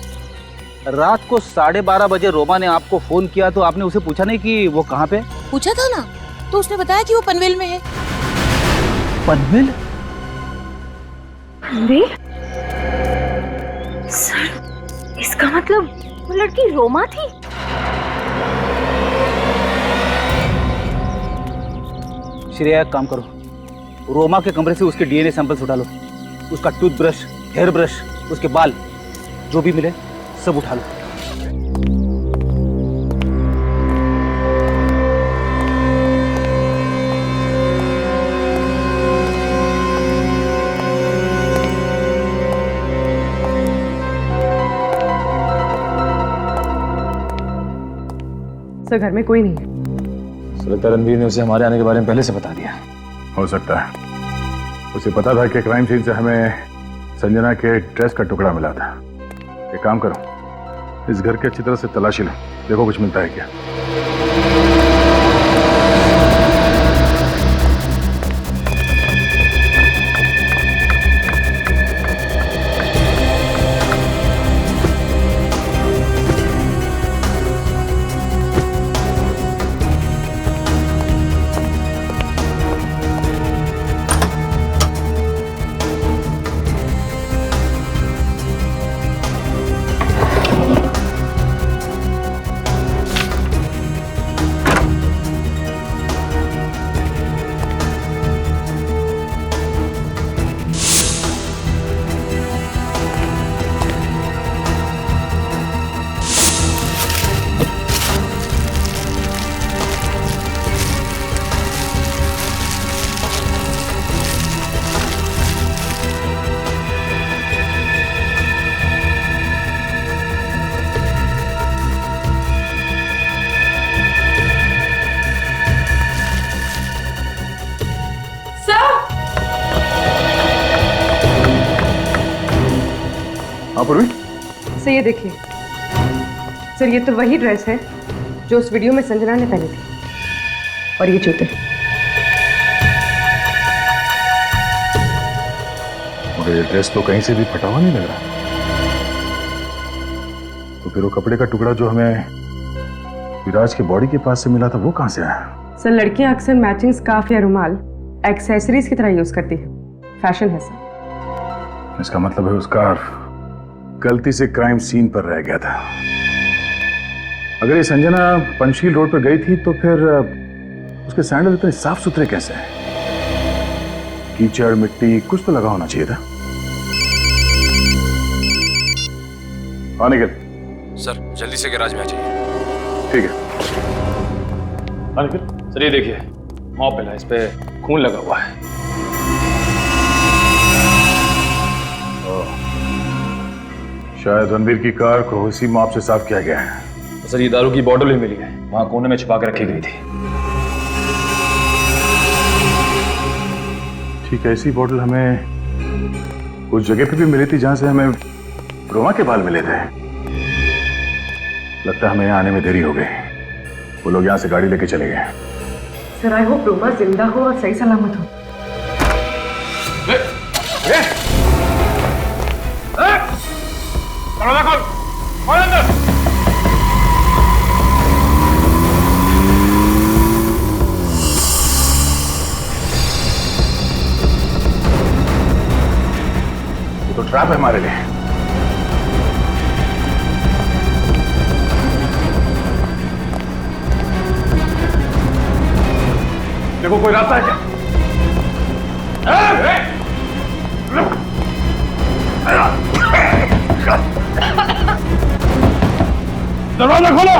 रात को 12:30 बजे रोमा ने आपको फोन किया तो आपने उसे पूछा नहीं कि वो कहाँ पे? पूछा था ना, तो उसने बताया कि वो पनवेल में है। पनवेल? पनवेल? सर, इसका मतलब वो लड़की रोमा थी? श्रेया, एक काम करो, रोमा के कमरे से उसके डीएनए सैंपल्स उठा लो। उसका टूथब्रश, हेयर ब्रश, उसके बाल, जो भी मिले सब उठा लो। सर घर में कोई नहीं है। लगता है रणवीर ने उसे हमारे आने के बारे में पहले से बता दिया। हो सकता है, उसे पता था कि क्राइम सीन से हमें संजना के ड्रेस का टुकड़ा मिला था। एक काम करो, इस घर की अच्छी तरह से तलाशी लो, देखो कुछ मिलता है क्या। सर ये देखिए, सर ये तो वही ड्रेस है जो उस वीडियो में संजना ने पहनी थी, और ये जूते। मगर ये ड्रेस तो कहीं से भी फटा हुआ नहीं लग रहा। तो फिर वो कपड़े का टुकड़ा जो हमें विराज के बॉडी के पास से मिला था वो कहां से आया? सर लड़कियां अक्सर मैचिंग स्कार्फ या रुमाल एक्सेसरीज की तरह यूज करती है, फैशन है सर। इसका मतलब है उसका गलती से क्राइम सीन पर रह गया था। अगर ये संजना पंचशील रोड पर गई थी तो फिर उसके सैंडल इतने साफ सुथरे कैसे हैं? कीचड़ मिट्टी कुछ तो लगा होना चाहिए था। हाँ निखिल। सर जल्दी से गैराज में आ जाइए। ठीक है। हाँ निखिल। सर ये देखिए, मॉप मिला, इस पे खून लगा हुआ है। शायद रणवीर की कार को इसी मॉप से साफ किया गया है। सर ये दारू की बोतल ही मिली है, वहां कोने में छुपा के रखी गई थी। ठीक है, ऐसी बोतल हमें उस जगह पे भी मिली थी जहां से हमें रोमा के बाल मिले थे। लगता है हमें यहाँ आने में देरी हो गई। वो लोग यहाँ से गाड़ी लेके चले गए। सर आई होप रोमा जिंदा हो और सही सलामत हो। ये तो ट्रैप है हमारे लिए। देखो कोई रास्ता है क्या? दरवाजा खोलो।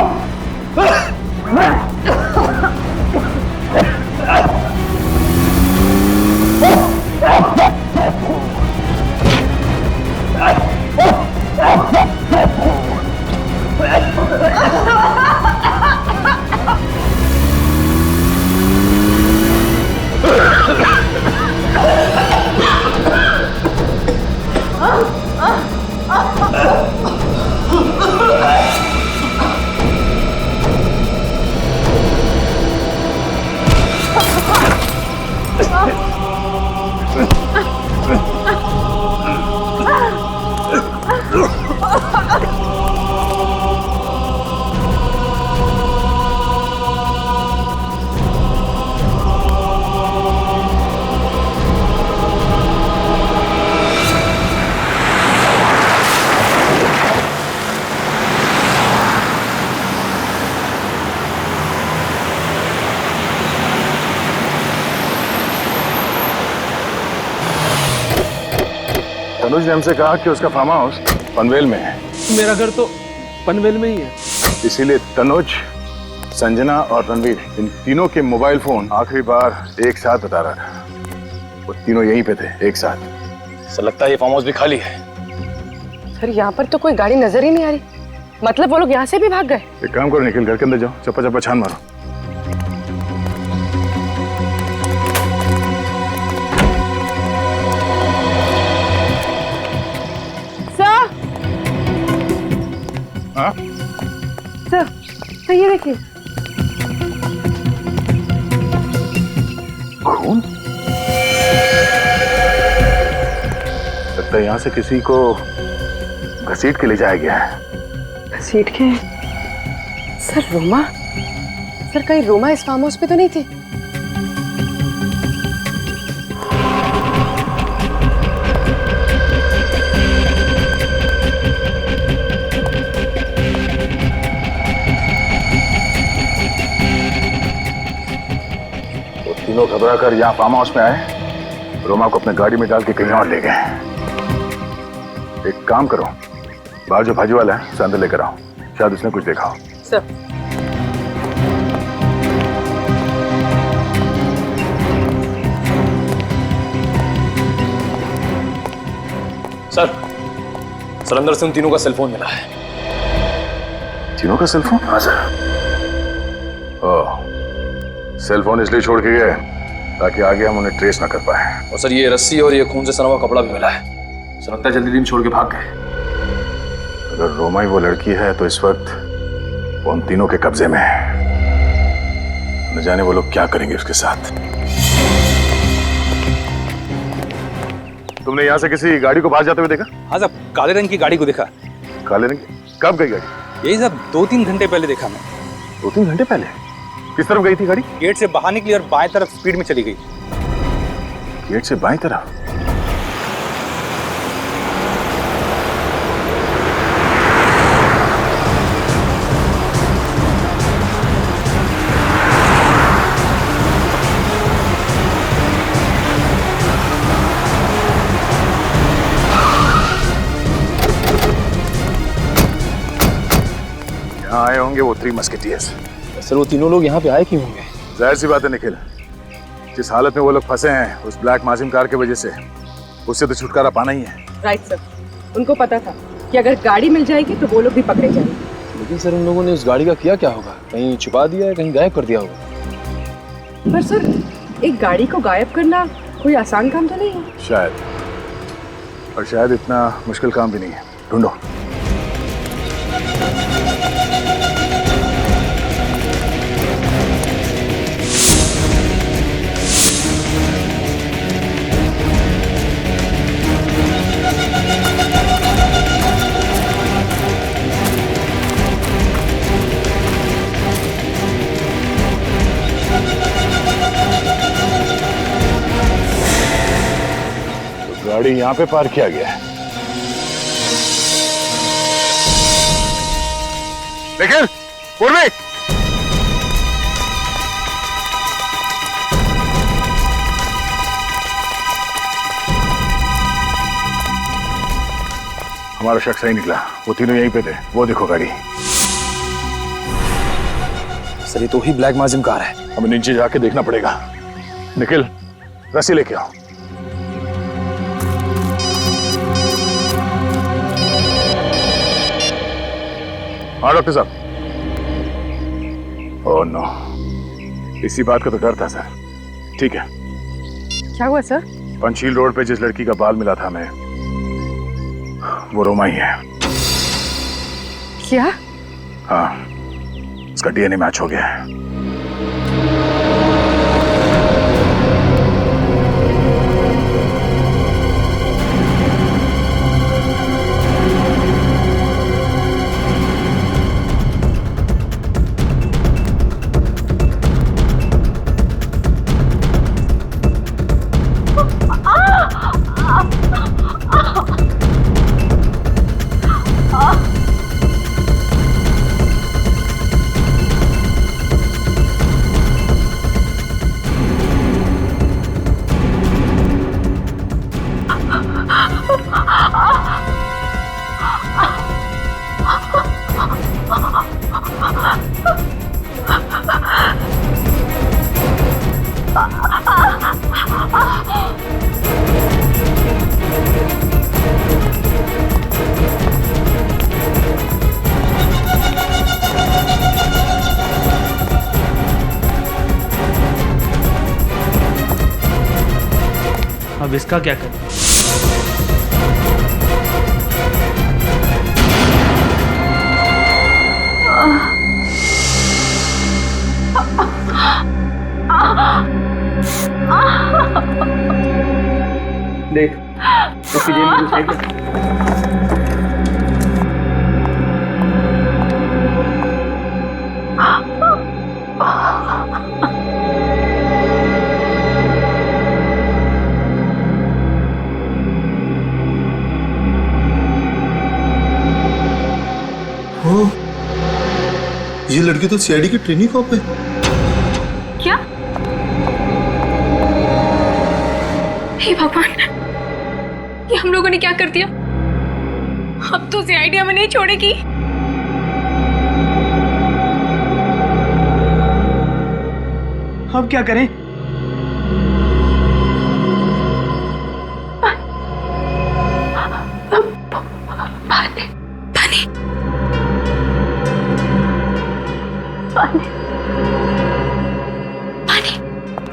तनुज ने हमसे कहा कि उसका फार्म हाउस पनवेल में है। मेरा घर तो पनवेल में ही है। इसीलिए तनुज, संजना और रणवीर इन तीनों के मोबाइल फोन आखिरी बार एक साथ बता रहा था। वो तीनों यहीं पे थे एक साथ। सर लगता है ये फार्म हाउस भी खाली है। सर यहाँ पर तो कोई गाड़ी नजर ही नहीं आ रही, मतलब वो लोग यहाँ से भी भाग गए। एक काम करो निखिल, घर के अंदर जाओ, चप्पा चप्पा छान मारो। हाँ? सर ये देखिए। खून? लगता है यहाँ से किसी को घसीट के ले जाया गया है। घसीट के? सर रोमा, सर कहीं रोमा इस फार्म हाउस पे तो नहीं थी? तीनों घबरा कर यहाँ फार्म हाउस में आए, रोमा को अपने गाड़ी में डाल के कहीं और ले गए। एक काम करो, बाहर जो भाजी वाला है उसे अंदर लेकर आओ, शायद उसने कुछ देखा हो। सर सर अंदर से उन तीनों का सेलफोन मिला है। तीनों का सेलफोन? हाँ सर। ओह, सेलफोन इसलिए छोड़ के गए ताकि आगे हम उन्हें ट्रेस ना कर पाए। और सर ये रस्सी और ये खून से सना हुआ कपड़ा भी मिला है। सर लगता है जल्दी दिन छोड़ के भाग गए। अगर रोमा ही वो लड़की है तो इस वक्त वो उन तीनों के कब्जे में है। न जाने वो लोग क्या करेंगे उसके साथ। तुमने यहाँ से किसी गाड़ी को बाहर जाते हुए देखा? हाँ साहब, काले रंग की गाड़ी को देखा। काले रंग की? कब गई गाड़ी? यही साहब 2-3 घंटे पहले देखा मैं। 2-3 घंटे पहले? किस तरफ गई थी गाड़ी? गेट से बाहर निकली और बाएं तरफ स्पीड में चली गई। गेट से बाएं तरफ? यहाँ आए होंगे वो 3 मस्केटियर्स। सर वो तीनों लोग यहाँ पे आए क्यों होंगे? जाहिर सी बात है निखिल, जिस हालत में वो लोग फंसे हैं उस ब्लैक माजिम कार की वजह से, उससे तो छुटकारा पाना ही है। राइट सर, उनको पता था कि अगर गाड़ी मिल जाएगी तो वो लोग भी पकड़े जाएंगे। लेकिन सर उन लोगों ने उस गाड़ी का किया क्या होगा? कहीं छुपा दिया है, कहीं गायब कर दिया होगा। पर सर एक गाड़ी को गायब करना कोई आसान काम तो नहीं है। शायद, और शायद इतना मुश्किल काम भी नहीं है। ढूंढो। गाड़ी यहाँ पे पार्क किया गया है। निखिल, पूर्वी, हमारा शख्स सही निकला। वो तीनों यहीं पे थे। वो देखो गाड़ी। सर ये तो ही ब्लैक माजिम कार है। हमें नीचे जाके देखना पड़ेगा। निखिल, रस्सी लेके आओ। हाँ डॉक्टर साहब। ओह नो, इसी बात का तो डर था सर। ठीक है। क्या हुआ सर? पंचशील रोड पे जिस लड़की का बाल मिला था हमें, वो रोमा ही है। क्या? हाँ, उसका डीएनए मैच हो गया है। अब इसका क्या करें? देख, इसकी जेब में कुछ है क्या? ये लड़की तो सीआईडी की ट्रेनिंग कॉप है। क्या? हे भगवान, ये हम लोगों ने क्या कर दिया? अब तो सीआईडी हमें नहीं छोड़ेगी। अब क्या करें?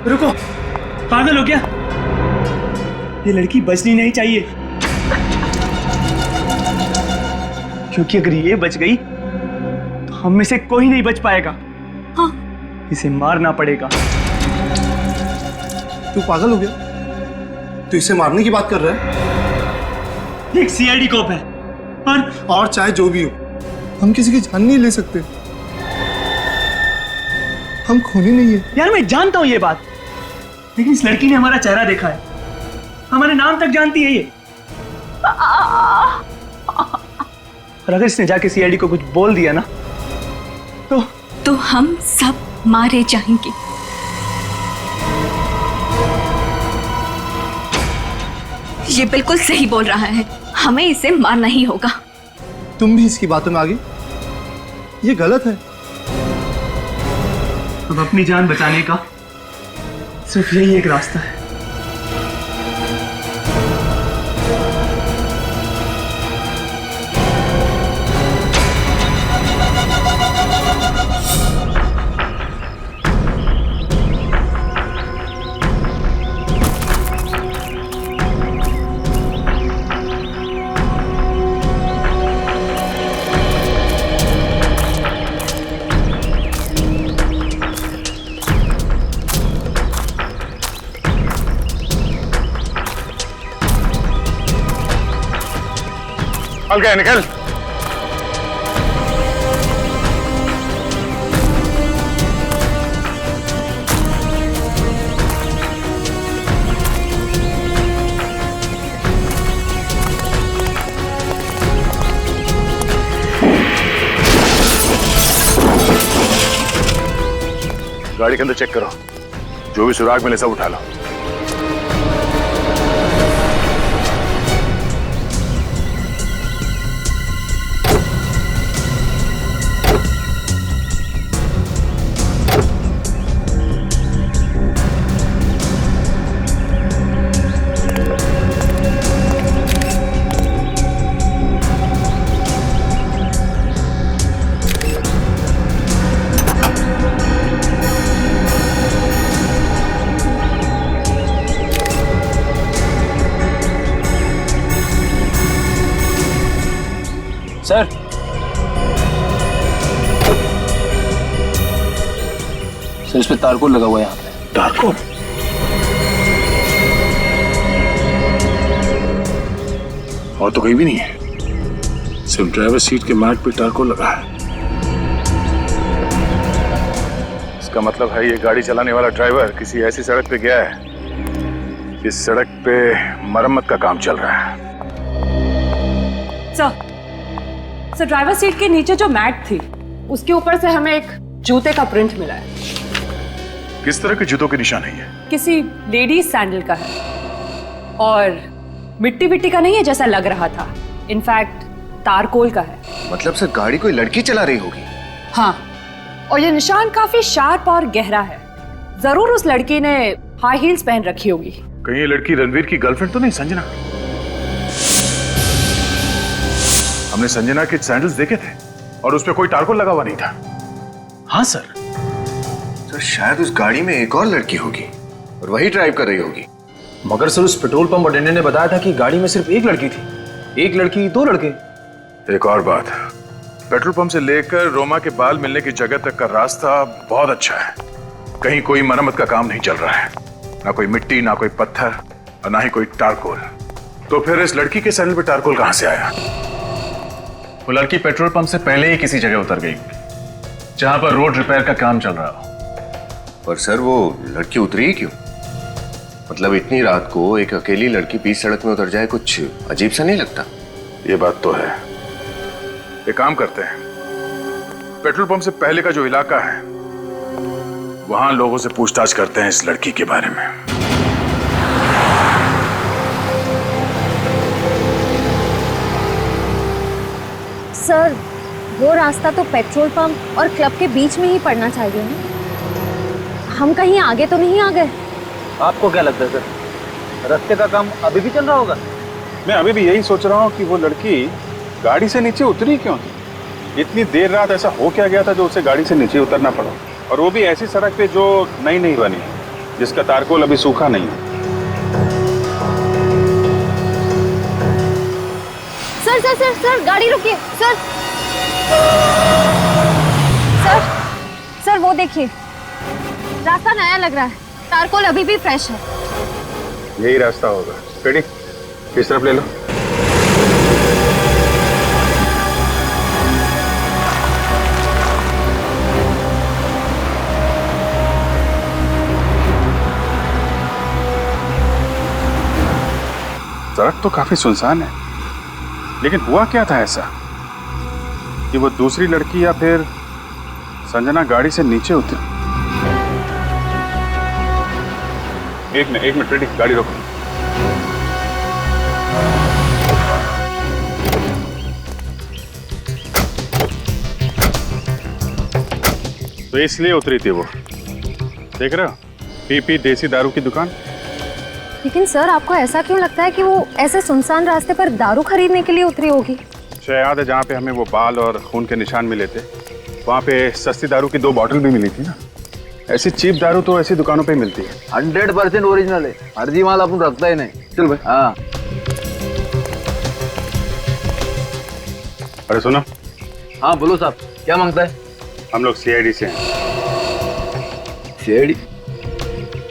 रुको, पागल हो गया? ये लड़की बचनी नहीं चाहिए, क्योंकि अगर ये बच गई तो हम में से कोई नहीं बच पाएगा। हाँ। इसे मारना पड़ेगा। तू पागल हो गया? तू इसे मारने की बात कर रहा है? एक सीआईडी कॉप है और चाहे जो भी हो, हम किसी की जान नहीं ले सकते। हम खूनी नहीं है। यार मैं जानता हूं ये बात, लेकिन इस लड़की ने हमारा चेहरा देखा है, हमारे नाम तक जानती है ये। और अगर इसने जाके सीआईडी को कुछ बोल दिया ना तो हम सब मारे जाएंगे। ये बिल्कुल सही बोल रहा है, हमें इसे मारना ही होगा। तुम भी इसकी बातों में आ गई? ये गलत है। अब अपनी जान बचाने का सिर्फ यही एक रास्ता है। निकल गए, निकल। गाड़ी के अंदर चेक करो, जो भी सुराग मिले सब उठा लो। सर, सर इस पे तारकोल लगा हुआ है यहाँ पे। तारकोल? और तो कहीं भी नहीं है, सिर्फ ड्राइवर सीट के मैट पे तारकोल लगा है। इसका मतलब है ये गाड़ी चलाने वाला ड्राइवर किसी ऐसी सड़क पे गया है इस सड़क पे मरम्मत का काम चल रहा है। सर ड्राइवर सीट के नीचे जो मैट थी उसके ऊपर से हमें एक जूते का प्रिंट मिला है। किस तरह के जूतों के निशान है ये? किसी लेडीज सैंडल का है और मिट्टी विट्टी का नहीं है जैसा लग रहा था, इनफैक्ट तारकोल का है। मतलब सर गाड़ी कोई लड़की चला रही होगी? हाँ, और ये निशान काफी शार्प और गहरा है। जरूर उस लड़की ने हाई हील्स पहन रखी होगी। कहीं ये लड़की रणवीर की गर्लफ्रेंड तो नहीं संजना? हमने संजना के सैंडल्स देखे थे और उस पे कोई तारकोल लगा हुआ नहीं था। हाँ सर। सर शायद उस गाड़ी में एक और लड़की होगी और वही ड्राइव कर रही होगी। मगर सर उस पेट्रोल पंप अटेंडेंट ने बताया था कि गाड़ी में सिर्फ एक लड़की थी। एक लड़की, दो लड़के। एक और बात, पेट्रोल पंप से लेकर रोमा के बाल मिलने की जगह तक का रास्ता बहुत अच्छा है। कहीं कोई मरम्मत का काम नहीं चल रहा है, ना कोई मिट्टी, ना कोई पत्थर और ना ही कोई तारकोल। तो फिर इस लड़की के सैंडल पे तारकोल कहां से आया? वो लड़की पेट्रोल पंप से पहले ही किसी जगह उतर गई जहां पर रोड रिपेयर का काम चल रहा हो। पर सर वो लड़की उतरी क्यों? मतलब इतनी रात को एक अकेली लड़की बीच सड़क में उतर जाए, कुछ अजीब सा नहीं लगता? ये बात तो है। एक काम करते हैं, पेट्रोल पंप से पहले का जो इलाका है वहां लोगों से पूछताछ करते हैं इस लड़की के बारे में। सर वो रास्ता तो पेट्रोल पंप और क्लब के बीच में ही पड़ना चाहिए ना। हम कहीं आगे तो नहीं आ गए? आपको क्या लगता है सर, रास्ते का काम अभी भी चल रहा होगा? मैं अभी भी यही सोच रहा हूँ कि वो लड़की गाड़ी से नीचे उतरी क्यों थी? इतनी देर रात ऐसा हो क्या गया था जो उसे गाड़ी से नीचे उतरना पड़ा, और वो भी ऐसी सड़क पे जो नई नहीं बनी, जिसका तारकोल अभी सूखा नहीं है। सर सर सर सर गाड़ी रुकिए सर। सर सर वो देखिए, रास्ता नया लग रहा है, तारकोल अभी भी फ्रेश है। यही रास्ता होगा। रेडी, इस तरफ ले लो। सड़क तो काफी सुनसान है, लेकिन हुआ क्या था ऐसा कि वो दूसरी लड़की या फिर संजना गाड़ी से नीचे उतरी? एक मिनट रेडी, गाड़ी रोको। तो इसलिए उतरी थी वो, देख रहे हो, पीपी देसी दारू की दुकान। लेकिन सर आपको ऐसा क्यों लगता है कि वो ऐसे सुनसान रास्ते पर दारू खरीदने के लिए उतरी होगी? याद है जहाँ पे हमें वो बाल और खून के निशान मिले थे, वहाँ पे सस्ती दारू की 2 बॉटल भी मिली थी ना। ऐसी चीप दारू तो ऐसी दुकानों पे ही मिलती है। 100% ओरिजिनल है, फर्जी माल अपन रखता ही नहीं। चल भाई। हाँ अरे सुनो। हाँ बोलो साहब, क्या मांगता है? हम लोग CID से हैं। CID?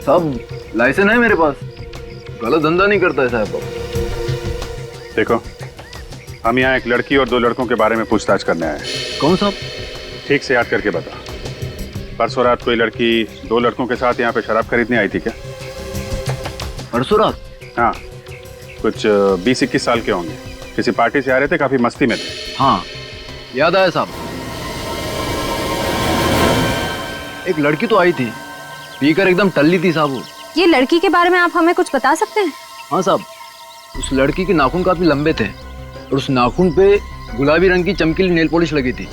साहब लाइसेंस है मेरे पास, गलत धंधा नहीं करता है साहब। देखो, हम यहाँ एक लड़की और 2 लड़कों के बारे में पूछताछ करने आए हैं। कौन साहब? ठीक से याद करके बता। परसों रात कोई लड़की 2 लड़कों के साथ यहाँ पे शराब खरीदने आई थी क्या? परसों रात? हाँ, कुछ 20-21 साल के होंगे, किसी पार्टी से आ रहे थे, काफी मस्ती में थे। हाँ याद आया साहब। एक लड़की तो आई थी, पीकर एकदम टल्ली थी साहब वो। ये लड़की के बारे में आप हमें कुछ बता सकते हैं? हाँ साहब, उस लड़की के नाखून काफी लंबे थे और उस नाखून पे गुलाबी रंग की चमकीली नेल पॉलिश लगी थी।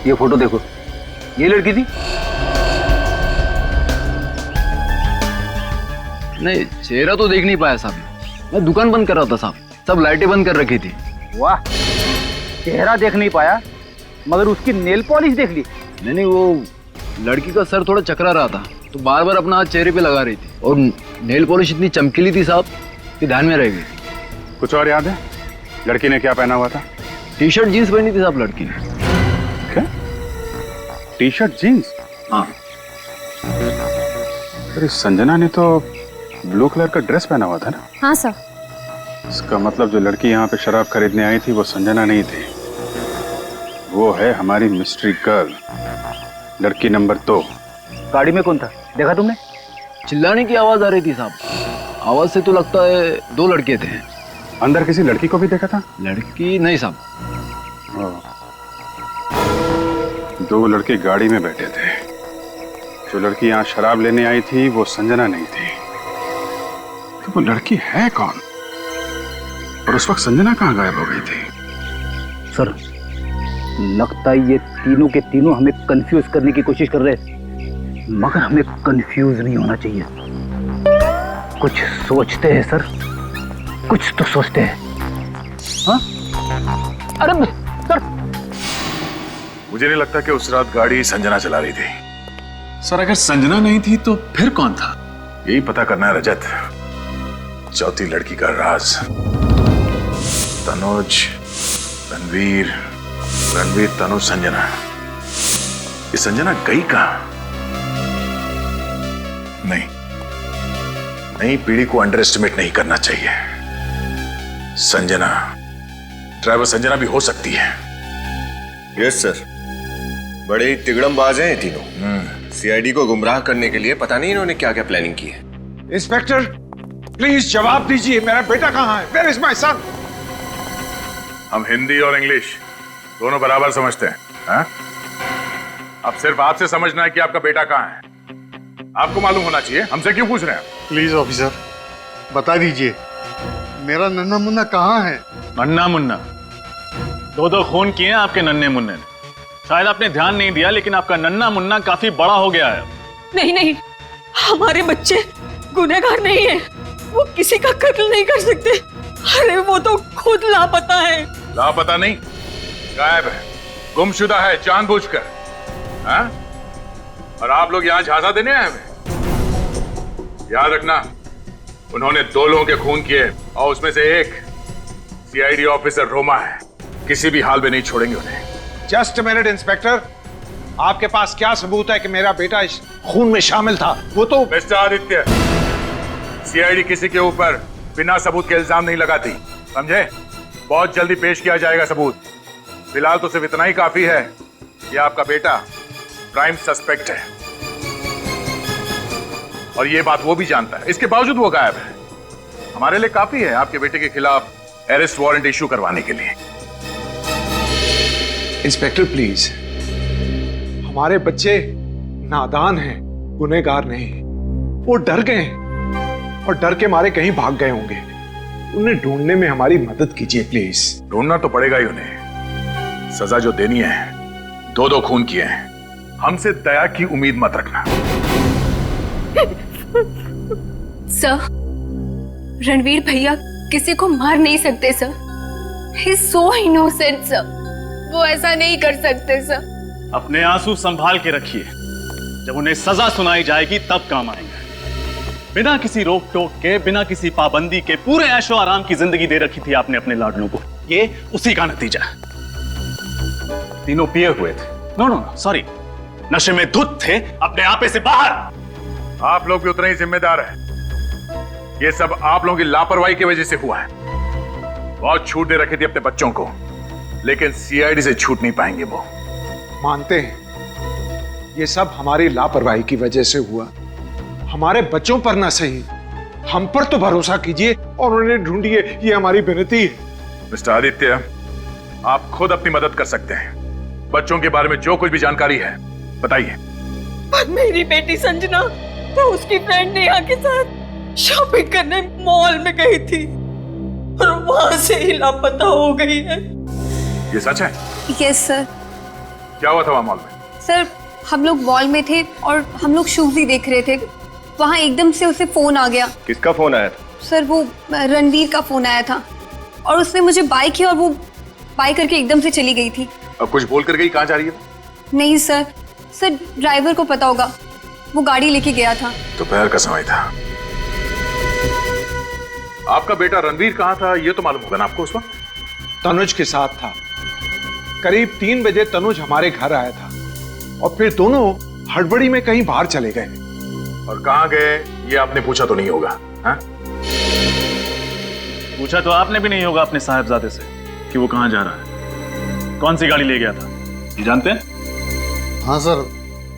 ये फोटो देखो, ये लड़की थी। नहीं, चेहरा तो देख नहीं पाया साहब, मैं दुकान बंद कर रहा था साहब, सब लाइटें बंद कर रखी थी। वाह, चेहरा देख नहीं पाया मगर उसकी नेल पॉलिश देख ली। नहीं, वो लड़की का सर थोड़ा चकरा रहा था तो बार बार अपना हाथ चेहरे पे लगा रही थी और नेल पॉलिश इतनी चमकीली थी साहब कि ध्यान में रह गई। कुछ और याद है? लड़की ने क्या पहना हुआ था? टी शर्ट जीन्स पहनी थी साहब लड़की ने। क्या? T shirt jeans? हाँ। अरे संजना ने तो ब्लू कलर का ड्रेस पहना हुआ था ना? हाँ सर। इसका मतलब जो लड़की यहाँ पे शराब खरीदने आई थी वो संजना नहीं थी, वो है हमारी मिस्ट्री गर्ल, लड़की नंबर 2। गाड़ी में कौन था, देखा तुमने? चिल्लाने की आवाज आ रही थी साहब, आवाज से तो लगता है 2 लड़के थे। अंदर किसी लड़की को भी देखा था? लड़की नहीं साहब। 2 लड़के गाड़ी में बैठे थे। जो लड़की यहाँ शराब लेने आई थी वो संजना नहीं थी, तो वो लड़की है कौन? और उस वक्त संजना कहाँ गायब हो गई थी? सर, लगता है ये तीनों के तीनों हमें कंफ्यूज करने की कोशिश कर रहे हैं, मगर हमें कंफ्यूज नहीं होना चाहिए। कुछ सोचते हैं सर, कुछ तो सोचते हैं। हाँ? अरे सर, मुझे नहीं लगता कि उस रात गाड़ी संजना चला रही थी। सर, अगर संजना नहीं थी तो फिर कौन था? यही पता करना है रजत। चौथी लड़की का राज। तनुज, रणवीर, तनु, संजना। ये संजना गई कहां? नहीं, नई पीढ़ी को अंडर एस्टिमेट नहीं करना चाहिए। संजना, ड्राइवर संजना भी हो सकती है। यस सर, बड़े ही तिगड़मबाज हैं ये तीनों। सीआईडी को गुमराह करने के लिए पता नहीं इन्होंने क्या क्या प्लानिंग की है। इंस्पेक्टर, प्लीज जवाब दीजिए, मेरा बेटा कहाँ है? Where is my son? हम हिंदी और इंग्लिश दोनों बराबर समझते हैं, हाँ? अब सिर्फ आपसे समझना है कि आपका बेटा कहाँ है। आपको मालूम होना चाहिए, हमसे क्यों पूछ रहे हैं? प्लीज ऑफिसर, बता दीजिए मेरा नन्ना मुन्ना कहाँ है? नन्ना मुन्ना? 2 खून किए हैं आपके नन्हे मुन्ने ने। शायद आपने ध्यान नहीं दिया, लेकिन आपका नन्ना मुन्ना काफी बड़ा हो गया है। नहीं नहीं, हमारे बच्चे गुनहगार नहीं है, वो किसी का कत्ल नहीं कर सकते। अरे वो तो खुद लापता है। लापता नहीं, गायब है, गुमशुदा है जानबूझकर, हाँ? और आप लोग यहाँ झांसा देने आए हैं? याद रखना, उन्होंने 2 लोगों के खून किए और उसमें से एक सीआईडी ऑफिसर रोमा है। किसी भी हाल में नहीं छोड़ेंगे उन्हें। जस्ट अ मिनट इंस्पेक्टर, आपके पास क्या सबूत है कि मेरा बेटा इस खून में शामिल था? वो तो मिस्टर आदित्य, सीआईडी किसी के ऊपर बिना सबूत के इल्जाम नहीं लगाती, समझे? बहुत जल्दी पेश किया जाएगा सबूत। फिलहाल तो सिर्फ इतना ही काफी है कि आपका बेटा प्राइम सस्पेक्ट है, और ये बात वो भी जानता है। इसके बावजूद वो गायब है। हमारे लिए काफी है आपके बेटे के खिलाफ अरेस्ट वारंट इशू करवाने के लिए। इंस्पेक्टर प्लीज, हमारे बच्चे नादान हैं, गुनहगार नहीं। वो डर गए हैं और डर के मारे कहीं भाग गए होंगे। उन्हें ढूंढने में हमारी मदद कीजिए प्लीज। ढूंढना तो पड़ेगा ही उन्हें। सजा जो देनी है, 2 खून किए हैं। हमसे दया की उम्मीद मत रखना। सर, रणवीर भैया किसी को मार नहीं सकते sir. He's so innocent sir, वो ऐसा नहीं कर सकते सर। अपने आंसू संभाल के रखिए, जब उन्हें सजा सुनाई जाएगी तब काम आएंगे। बिना किसी रोक टोक के, बिना किसी पाबंदी के पूरे ऐशो आराम की जिंदगी दे रखी थी आपने अपने लाडलों को। ये उसी का नतीजा है। तीनों पिए हुए थे, नो सॉरी, नशे में धुत थे, अपने आपे से बाहर। आप लोग भी उतने ही जिम्मेदार हैं। ये सब आप लोगों की लापरवाही की वजह से हुआ है। बहुत छूट दे रखी थी अपने बच्चों को, लेकिन सीआईडी से छूट नहीं पाएंगे वो। मानते हैं ये सब हमारी लापरवाही की वजह से हुआ। हमारे बच्चों पर ना सही, हम पर तो भरोसा कीजिए और उन्हें ढूंढिए, ये हमारी विनती है। मिस्टर आदित्य, आप खुद अपनी मदद कर सकते हैं। बच्चों के बारे में जो कुछ भी जानकारी है बताइए। पर मेरी बेटी संजना तो उसकी फ्रेंड नेहा के साथ शॉपिंग करने मॉल में गई थी और वहां से ही लापता हो गई है। ये सच है? Yes sir. क्या हुआ था वहां मॉल में? सर हम लोग मॉल में थे और हम लोग शूज ही देख रहे थे, वहां एकदम से उसे फोन आ गया। किसका फोन आया था? सर वो रणवीर का फोन आया था और उसने मुझे बाय किया और वो बाय करके एकदम से चली गई थी। अब कुछ बोल कर गई? कहाँ जा रही है? नहीं सर, सर ड्राइवर को पता होगा, वो गाड़ी लेके गया था। दोपहर का समय था। आपका बेटा रणवीर कहाँ था ये तो मालूम होगा ना आपको उस वक्त? तनुज के साथ था। करीब 3 बजे तनुज हमारे घर आया था और फिर दोनों हड़बड़ी में कहीं बाहर चले गए। और कहाँ गए ये आपने पूछा तो नहीं होगा? हाँ? पूछा तो आपने भी नहीं होगा अपने साहबजादे से कि वो कहाँ जा रहा है, कौन सी गाड़ी ले गया था, ये जानते हैं? हाँ सर,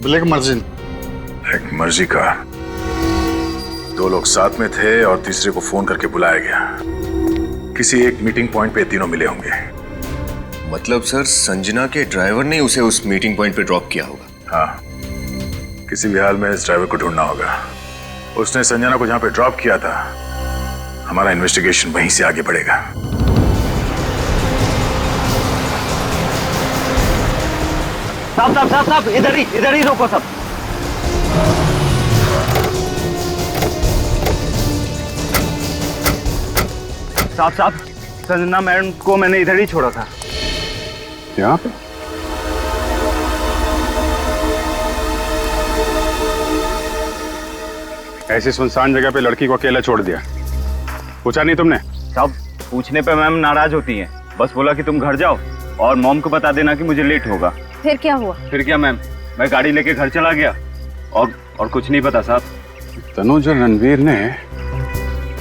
ब्लैक मर्जिन। ब्लैक मर्जी का 2 लोग साथ में थे और तीसरे को फोन करके बुलाया गया। किसी एक मीटिंग पॉइंट पे तीनों मिले होंगे। मतलब सर संजना के ड्राइवर ने उसे उस मीटिंग पॉइंट पे ड्रॉप किया होगा? हाँ, किसी भी हाल में इस ड्राइवर को ढूंढना होगा। उसने संजना को जहां पे ड्रॉप किया था, हमारा इन्वेस्टिगेशन वहीं से आगे बढ़ेगा। साहब इधर ही रोको सब। साहब संजना मैडम को मैंने इधर ही छोड़ा था। यहाँ पे? ऐसी सुनसान जगह पे लड़की को अकेला छोड़ दिया, पूछा नहीं तुमने? साहब पूछने पे मैम नाराज होती हैं, बस बोला कि तुम घर जाओ और मॉम को बता देना कि मुझे लेट होगा। फिर क्या हुआ? फिर क्या मैम, मैं गाड़ी लेके घर चला गया और कुछ नहीं पता साहब। तनुज और रणवीर ने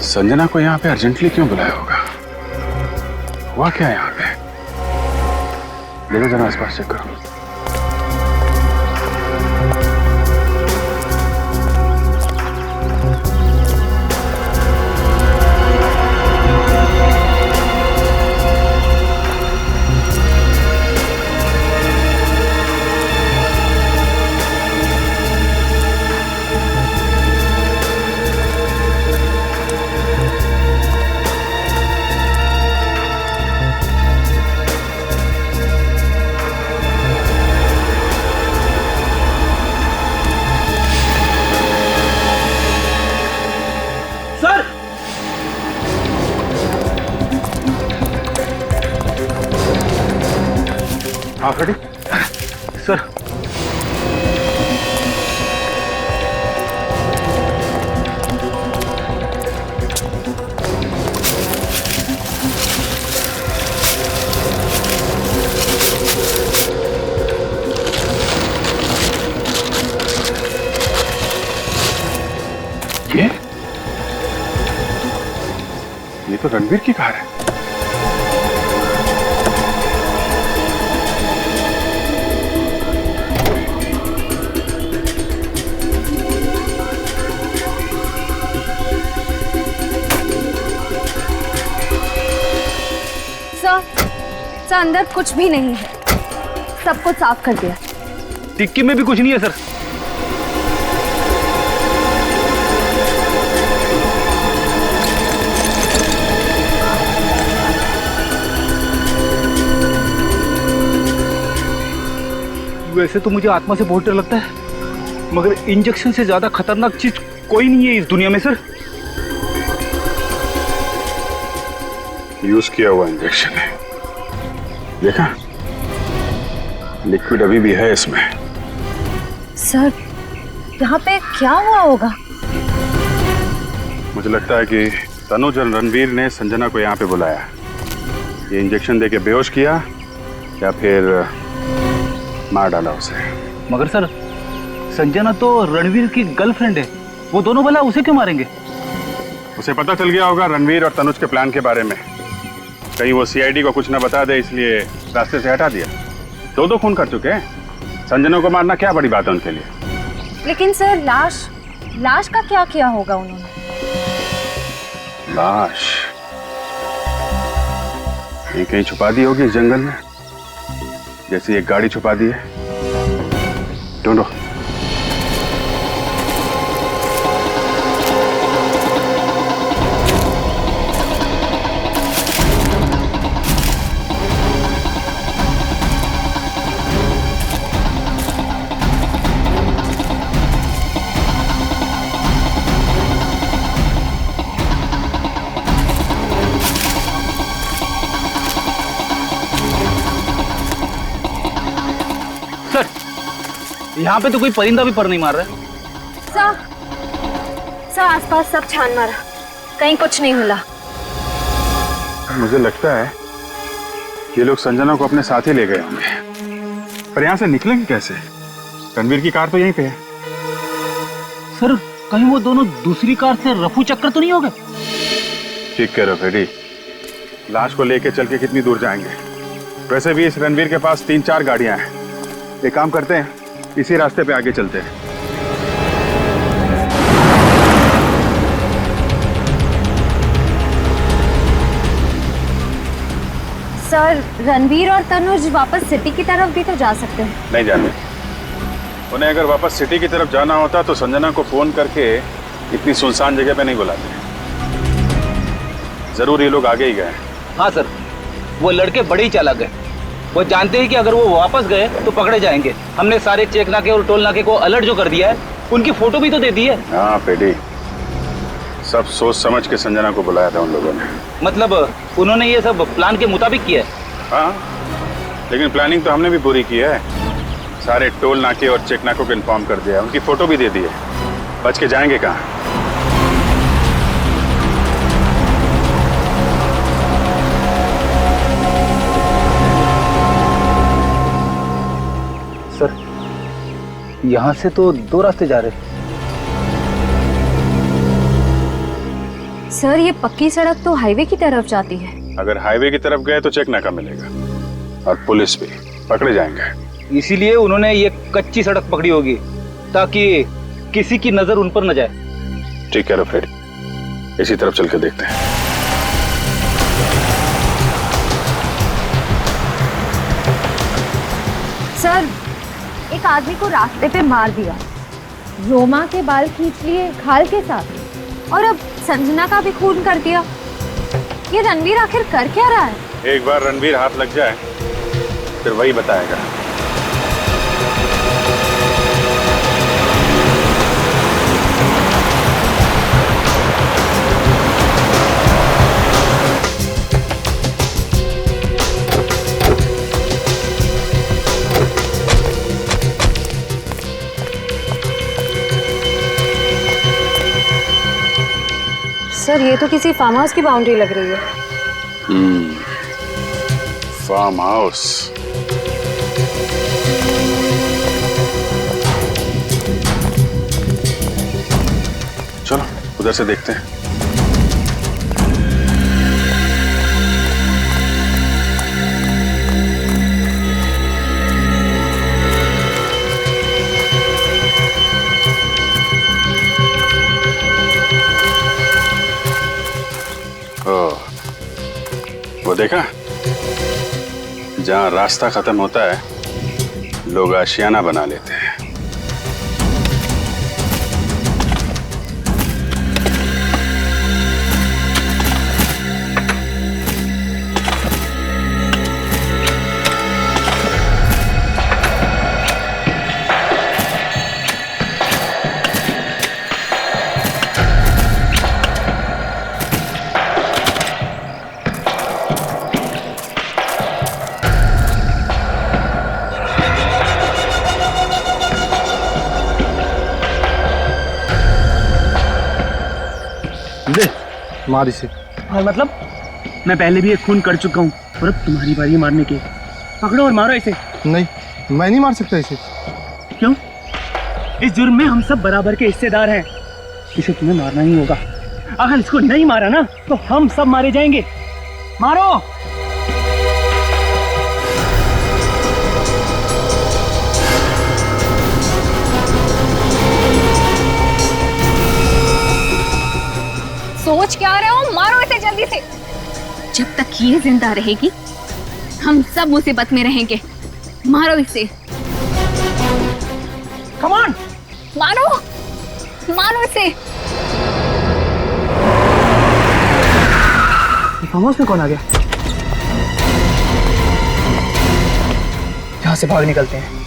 संजना को यहाँ पे अर्जेंटली क्यों बुलाया होगा? हुआ क्या यहाँ पे? देखो जरा आसपास चेक करो। हाँ फ्रेडी सर। ये तो रणवीर की कार है। सर अंदर कुछ भी नहीं है, सब कुछ साफ कर दिया। टिक्की में भी कुछ नहीं है सर। वैसे तो मुझे आत्मा से बहुत डर लगता है, मगर इंजेक्शन से ज्यादा खतरनाक चीज कोई नहीं है इस दुनिया में सर। यूज किया हुआ इंजेक्शन है, देखा? लिक्विड अभी भी है इसमें। सर यहाँ पे क्या हुआ होगा? मुझे लगता है कि तनुज और रणवीर ने संजना को यहाँ पे बुलाया, ये इंजेक्शन देके बेहोश किया या फिर मार डाला उसे। मगर सर संजना तो रणवीर की गर्लफ्रेंड है, वो दोनों भला उसे क्यों मारेंगे? उसे पता चल गया होगा रणवीर और तनुज के प्लान के बारे में, कहीं वो सीआईडी को कुछ ना बता दे इसलिए रास्ते से हटा दिया। 2 खून कर चुके हैं, संजना को मारना क्या बड़ी बात है उनके लिए। लेकिन सर लाश का क्या किया होगा उन्होंने? लाश ये कहीं छुपा दी होगी इस जंगल में, जैसे एक गाड़ी छुपा दी है। ढूंढो। यहाँ पे तो कोई परिंदा भी पर नहीं मार रहा है। सर आसपास सब छान मारा, कहीं कुछ नहीं मिला। मुझे लगता है ये लोग संजना को अपने साथ ही ले गए होंगे, पर यहाँ से निकलेंगे कैसे? रणवीर की कार तो यहीं पे है। सर कहीं वो दोनों दूसरी कार से रफू चक्कर तो नहीं हो गए? ठीक कह रहे हो फ्रेडी, लाश को लेके चल के कितनी दूर जाएंगे? वैसे भी इस रणवीर के पास 3-4 गाड़ियां हैं। एक काम करते हैं, इसी रास्ते पे आगे चलते हैं। सर रणवीर और तनुज वापस सिटी की तरफ भी तो जा सकते हैं। नहीं जाने, उन्हें अगर वापस सिटी की तरफ जाना होता तो संजना को फोन करके इतनी सुनसान जगह पे नहीं बुलाते। जरूर ये लोग आगे ही गए। हाँ सर, वो लड़के बड़े ही चालाक हैं। वो जानते हैं कि अगर वो वापस गए तो पकड़े जाएंगे। हमने सारे चेक नाके और टोल नाके को अलर्ट जो कर दिया है, उनकी फोटो भी तो दे दी है। हाँ पेडी, सब सोच समझ के संजना को बुलाया था उन लोगों ने। मतलब उन्होंने ये सब प्लान के मुताबिक किया है? हाँ, लेकिन प्लानिंग तो हमने भी पूरी की है। सारे टोल नाके और चेक नाकों को इन्फॉर्म कर दिया, उनकी फोटो भी दे दी है। बच के जाएंगे कहाँ? सर यहाँ से तो 2 रास्ते जा रहे हैं। सर ये पक्की सड़क तो हाईवे की तरफ जाती है। अगर हाईवे की तरफ गए तो चेक नाका मिलेगा और पुलिस भी, पकड़े जाएंगे। इसीलिए उन्होंने ये कच्ची सड़क पकड़ी होगी ताकि किसी की नजर उन पर न जाए। ठीक है फ्रेडी, इसी तरफ चल के देखते हैं। सर एक आदमी को रास्ते पे मार दिया, रोमा के बाल खींच लिए खाल के साथ, और अब संजना का भी खून कर दिया। ये रणवीर आखिर कर क्या रहा है? एक बार रणवीर हाथ लग जाए फिर वही बताएगा। सर ये तो किसी फार्म हाउस की बाउंड्री लग रही है। Farmhouse. चलो उधर से देखते हैं। वो देखा, जहाँ रास्ता खत्म होता है लोग आशियाना बना लेते हैं। मार इसे। और मतलब मैं पहले भी एक खून कर चुका हूँ और अब तुम्हारी बारी मारने की। पकड़ो और मारो इसे। नहीं, मैं नहीं मार सकता इसे। क्यों? इस जुर्म में हम सब बराबर के हिस्सेदार हैं। इसे तुम्हें मारना ही होगा। अगर इसको नहीं मारा ना तो हम सब मारे जाएंगे। मारो। सोच क्या रहे हो? मारो इसे जल्दी से। जब तक ये जिंदा रहेगी हम सब मुसीबत में रहेंगे। मारो इसे। कम ऑन, मारो मारो इसे। फार्म हाउस में कौन आ गया? यहाँ से भाग निकलते हैं।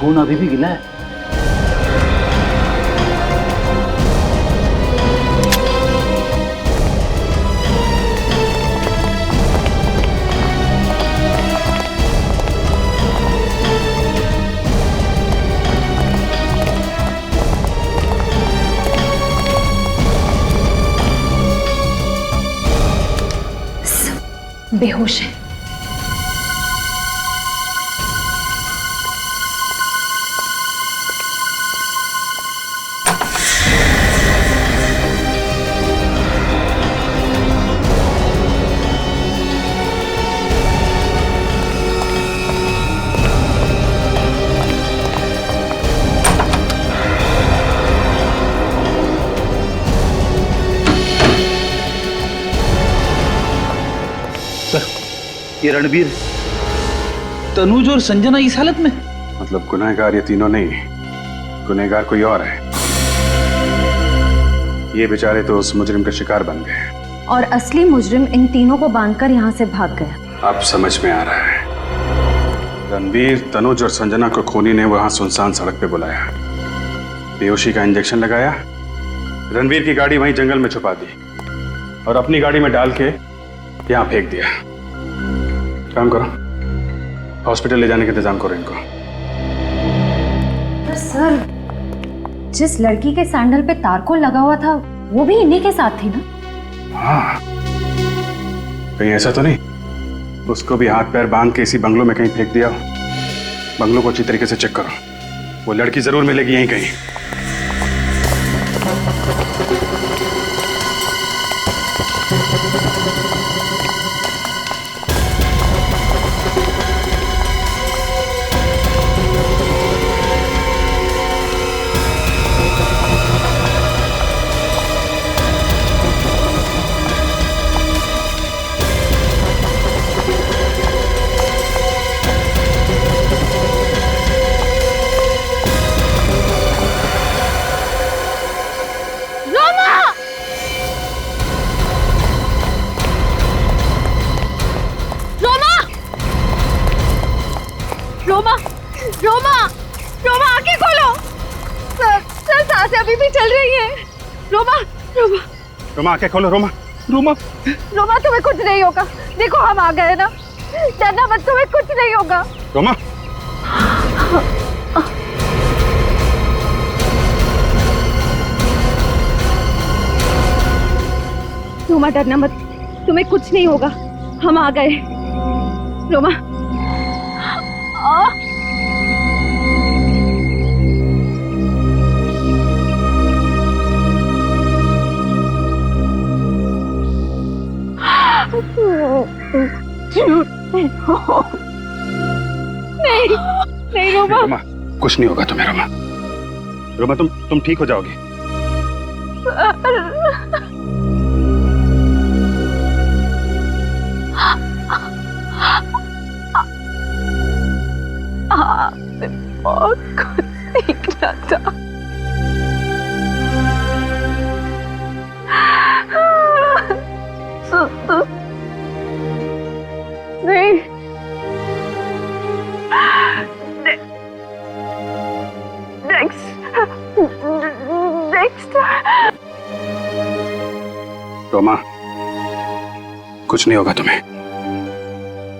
खून अभी भी गिला है। बेहोश है। ये रणवीर, तनुज और संजना इस हालत में? मतलब गुनहगार ये तीनों नहीं, गुनहगार कोई और है। ये बेचारे तो उस मुजरिम का शिकार बन गए और असली मुजरिम इन तीनों को बांधकर यहाँ से भाग गया। अब समझ में आ रहा है। रणवीर, तनुज और संजना को खूनी ने वहां सुनसान सड़क पे बुलाया, बेहोशी का इंजेक्शन लगाया, रणवीर की गाड़ी वहीं जंगल में छुपा दी और अपनी गाड़ी में डाल के यहाँ फेंक दिया। काम करो, हॉस्पिटल ले जाने का इंतजाम करो इनको। पर सर, जिस लड़की के सैंडल पे तारकोल लगा हुआ था वो भी इन्हीं के साथ थी ना? हाँ, कहीं ऐसा तो नहीं उसको भी हाथ पैर बांध के इसी बंगलों में कहीं फेंक दिया? बंगलों को अच्छी तरीके से चेक करो, वो लड़की जरूर मिलेगी यहीं कहीं। रोमा आंखें खोलो। रोमा, रोमा, रोमा, तुम्हें कुछ नहीं होगा। देखो हम आ गए ना, डरना मत, तुम्हें कुछ नहीं होगा। रोमा, रोमा डरना मत, तुम्हें कुछ नहीं होगा, हम आ गए। रोमा, नहीं नहीं रोमा, रोमा कुछ नहीं होगा तुम्हें। रोमा, रोमा तुम ठीक हो जाओगी। बहुत कुछ सीखना था। नहीं, रोमा कुछ नहीं होगा तुम्हें।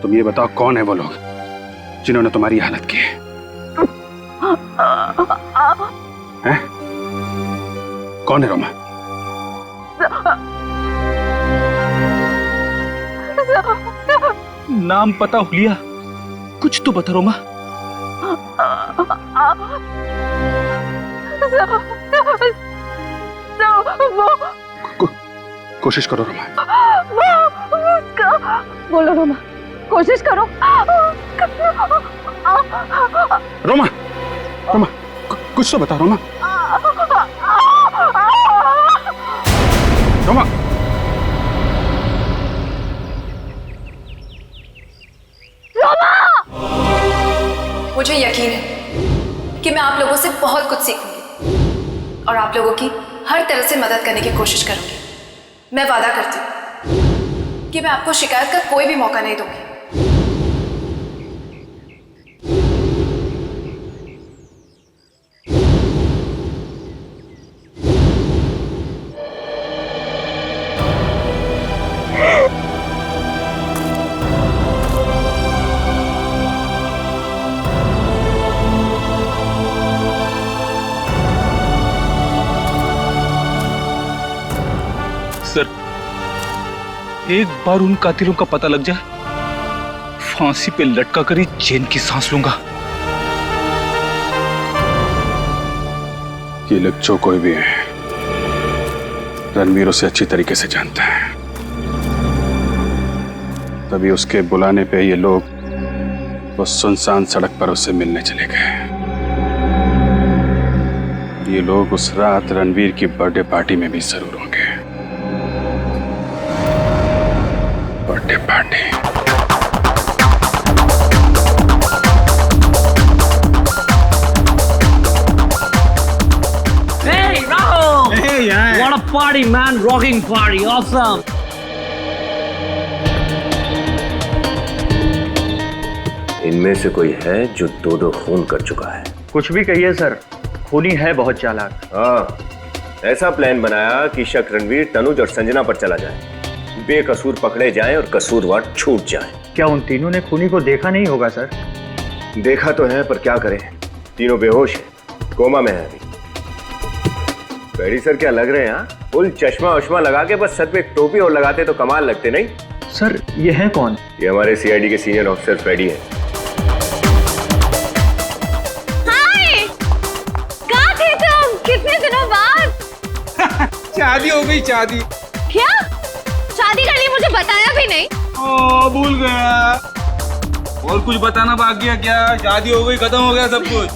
तुम ये बताओ कौन है वो लोग जिन्होंने तुम्हारी हालत की है? हैं? कौन है रोमा? नाम पता हुलिया, कुछ तो बता रोमा। कोशिश करो रोमा। बोलो रोमा, कोशिश करो। रोमा, रोमा कुछ तो बता रोमा। रोमा, मुझे यकीन है कि मैं आप लोगों से बहुत कुछ सीखूंगी और आप लोगों की हर तरह से मदद करने की कोशिश करूंगी। मैं वादा करती हूँ कि मैं आपको शिकायत का कोई भी मौका नहीं दूंगी। एक बार उन कातिलों का पता लग जाए, फांसी पे लटका कर ही चैन की सांस लूंगा। ये लोग जो कोई भी है, रणवीर उसे अच्छी तरीके से जानता है, तभी उसके बुलाने पे ये लोग वो सुनसान सड़क पर उससे मिलने चले गए। ये लोग उस रात रणवीर की बर्थडे पार्टी में भी जरूर होंगे। Birthday party. Hey, Rahul! Hey, yeah. What a party, man! Rocking party, awesome! इनमें से कोई है जो दो खून कर चुका है? कुछ भी कहिए सर, खूनी है बहुत चालाक। हाँ, ऐसा प्लान बनाया कि शक रणवीर, तनुज और संजना पर चला जाए, बेकसूर पकड़े जाएं और कसूरवार छूट जाएं। क्या उन तीनों ने खूनी को देखा नहीं होगा सर? देखा तो है, पर क्या करें, तीनों बेहोश हैं, कोमा में है अभी। बेड़ी सर क्या लग रहे हैं? हाँ, फुल चश्मा वश्मा लगा के बस सर पे एक टोपी और लगाते तो कमाल लगते नहीं? सर ये है कौन? ये हमारे सीआईडी के सीनियर ऑफिसर फ्रेडी है। कितने दिनों बाद शादी हो गई। शादी क्या? शादी कर ली, मुझे बताया भी नहीं। ओ भूल गया। और कुछ बताना बाकी है क्या? शादी हो गई, खत्म हो गया सब कुछ।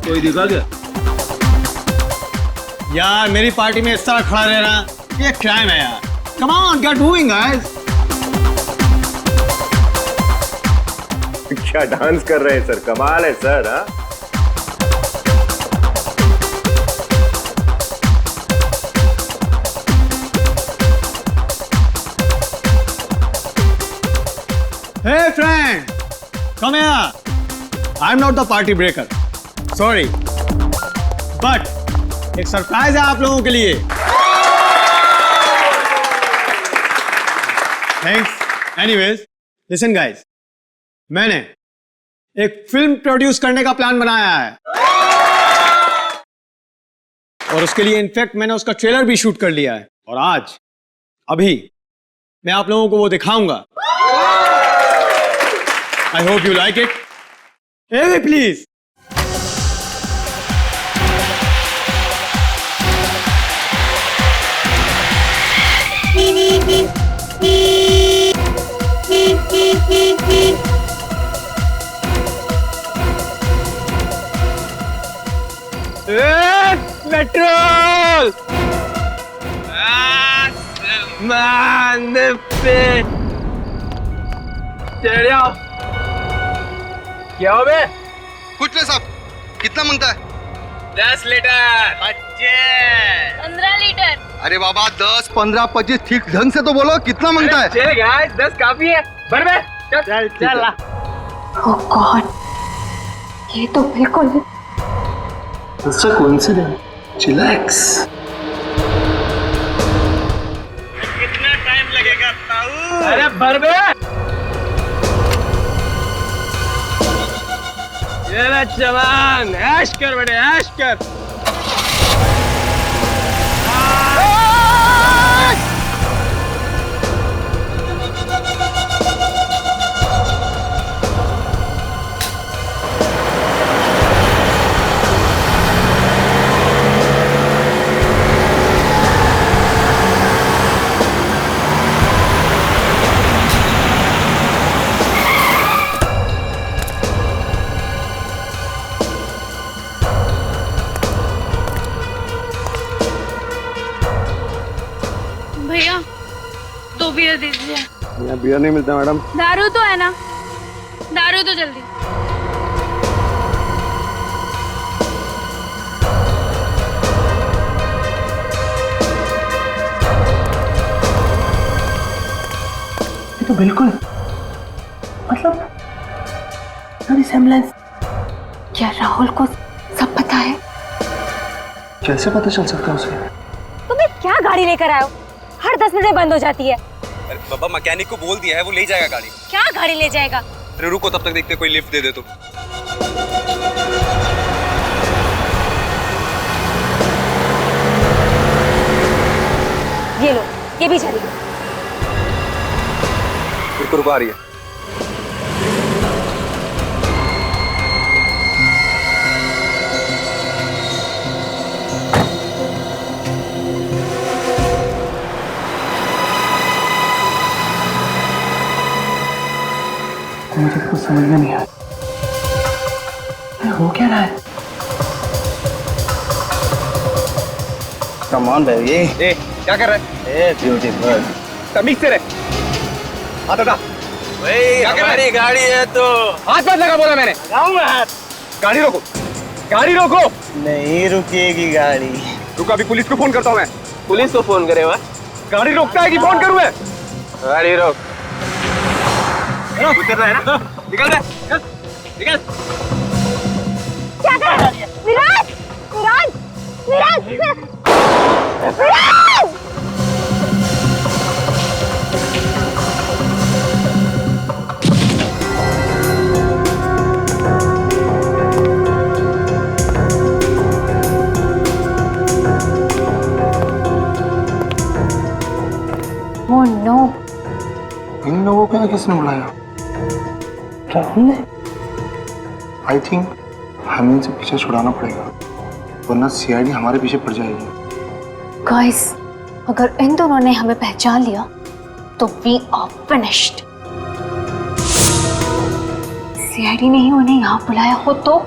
कोई दिखा क्या? यार मेरी पार्टी में इस तरह खड़ा रहना ये क्राइम है यार। Come on, get moving guys. क्या डांस कर रहे हैं सर, कमाल है सर। हाँ, Hey friend, come here. I'm not the party breaker. Sorry, but एक सरप्राइज है आप लोगों के लिए। Thanks. Anyways, listen guys, मैंने एक फिल्म प्रोड्यूस करने का प्लान बनाया है और उसके लिए इनफैक्ट मैंने उसका ट्रेलर भी शूट कर लिया है और आज अभी मैं आप लोगों को वो दिखाऊंगा। I hope you like it. Hey, please. Petrol! Man, पे चढ़ जाओ। क्या हो बे? कुछ नहीं साहब, कितना मांगता है? 10 लीटर। 15 लीटर। अरे बाबा 10, 15, 25 ठीक ढंग से तो बोलो, कितना मांगता है? चल गाइस, 10 काफी है। भर बे। चल चल। Oh God, ये तो बिल्कुल It's a coincidence. Chillax. कितना टाइम लगेगा ताऊ? अरे भर बे। ये ले जवान, ऐश कर बेटे, ऐश कर। भैया 2 बियर दीजिए। यहाँ बियर नहीं मिलता मैडम। दारू तो है ना? दारू तो जल्दी। ये तो बिल्कुल मतलब रिसेम्बलेंस। क्या राहुल को सब पता है? कैसे पता चल सकता है उसे? तुम्हें क्या गाड़ी लेकर आए हो? हर 10 मिनट में बंद हो जाती है। अरे बाबा मैकेनिक को बोल दिया है, वो ले जाएगा गाड़ी। क्या गाड़ी ले जाएगा? अरे रुको, तब तक देखते कोई लिफ्ट दे दे तो। ये लो, ये ये भी चली। रुको, आ रही है। मुझे तो कुछ समझ में नहीं आया, हो क्या रहा है? Come on baby. ए क्या कर रहा है? A beautiful. तमीज से रहे। हाथ हटा। क्या कर रहा है? गाड़ी है तो हाथ मत लगा, बोला मैंने। लगाऊंगा हाथ। गाड़ी रोको, गाड़ी रोको। नहीं रुकेगी गाड़ी। रुको, अभी पुलिस को फोन करता हूँ मैं। पुलिस को फोन करे? गाड़ी रोकता है कि फोन करूँ मैं? गाड़ी रोक। उतर रहा है ना? निकल रहा, निकल। क्या कर रहा है? विराज! विराज! विराज! विराज! Oh no! इन लोगों को किसने बुलाया? राहुल ने? आई थिंक हमें इनसे पीछे छुड़ाना पड़ेगा, वरना सीआईडी हमारे पीछे पड़ जाएगी। गाइस, अगर इन दोनों ने हमें पहचान लिया तो वी आर फिनिश्ड। सीआईडी ने ही उन्हें यहाँ बुलाया हो तो?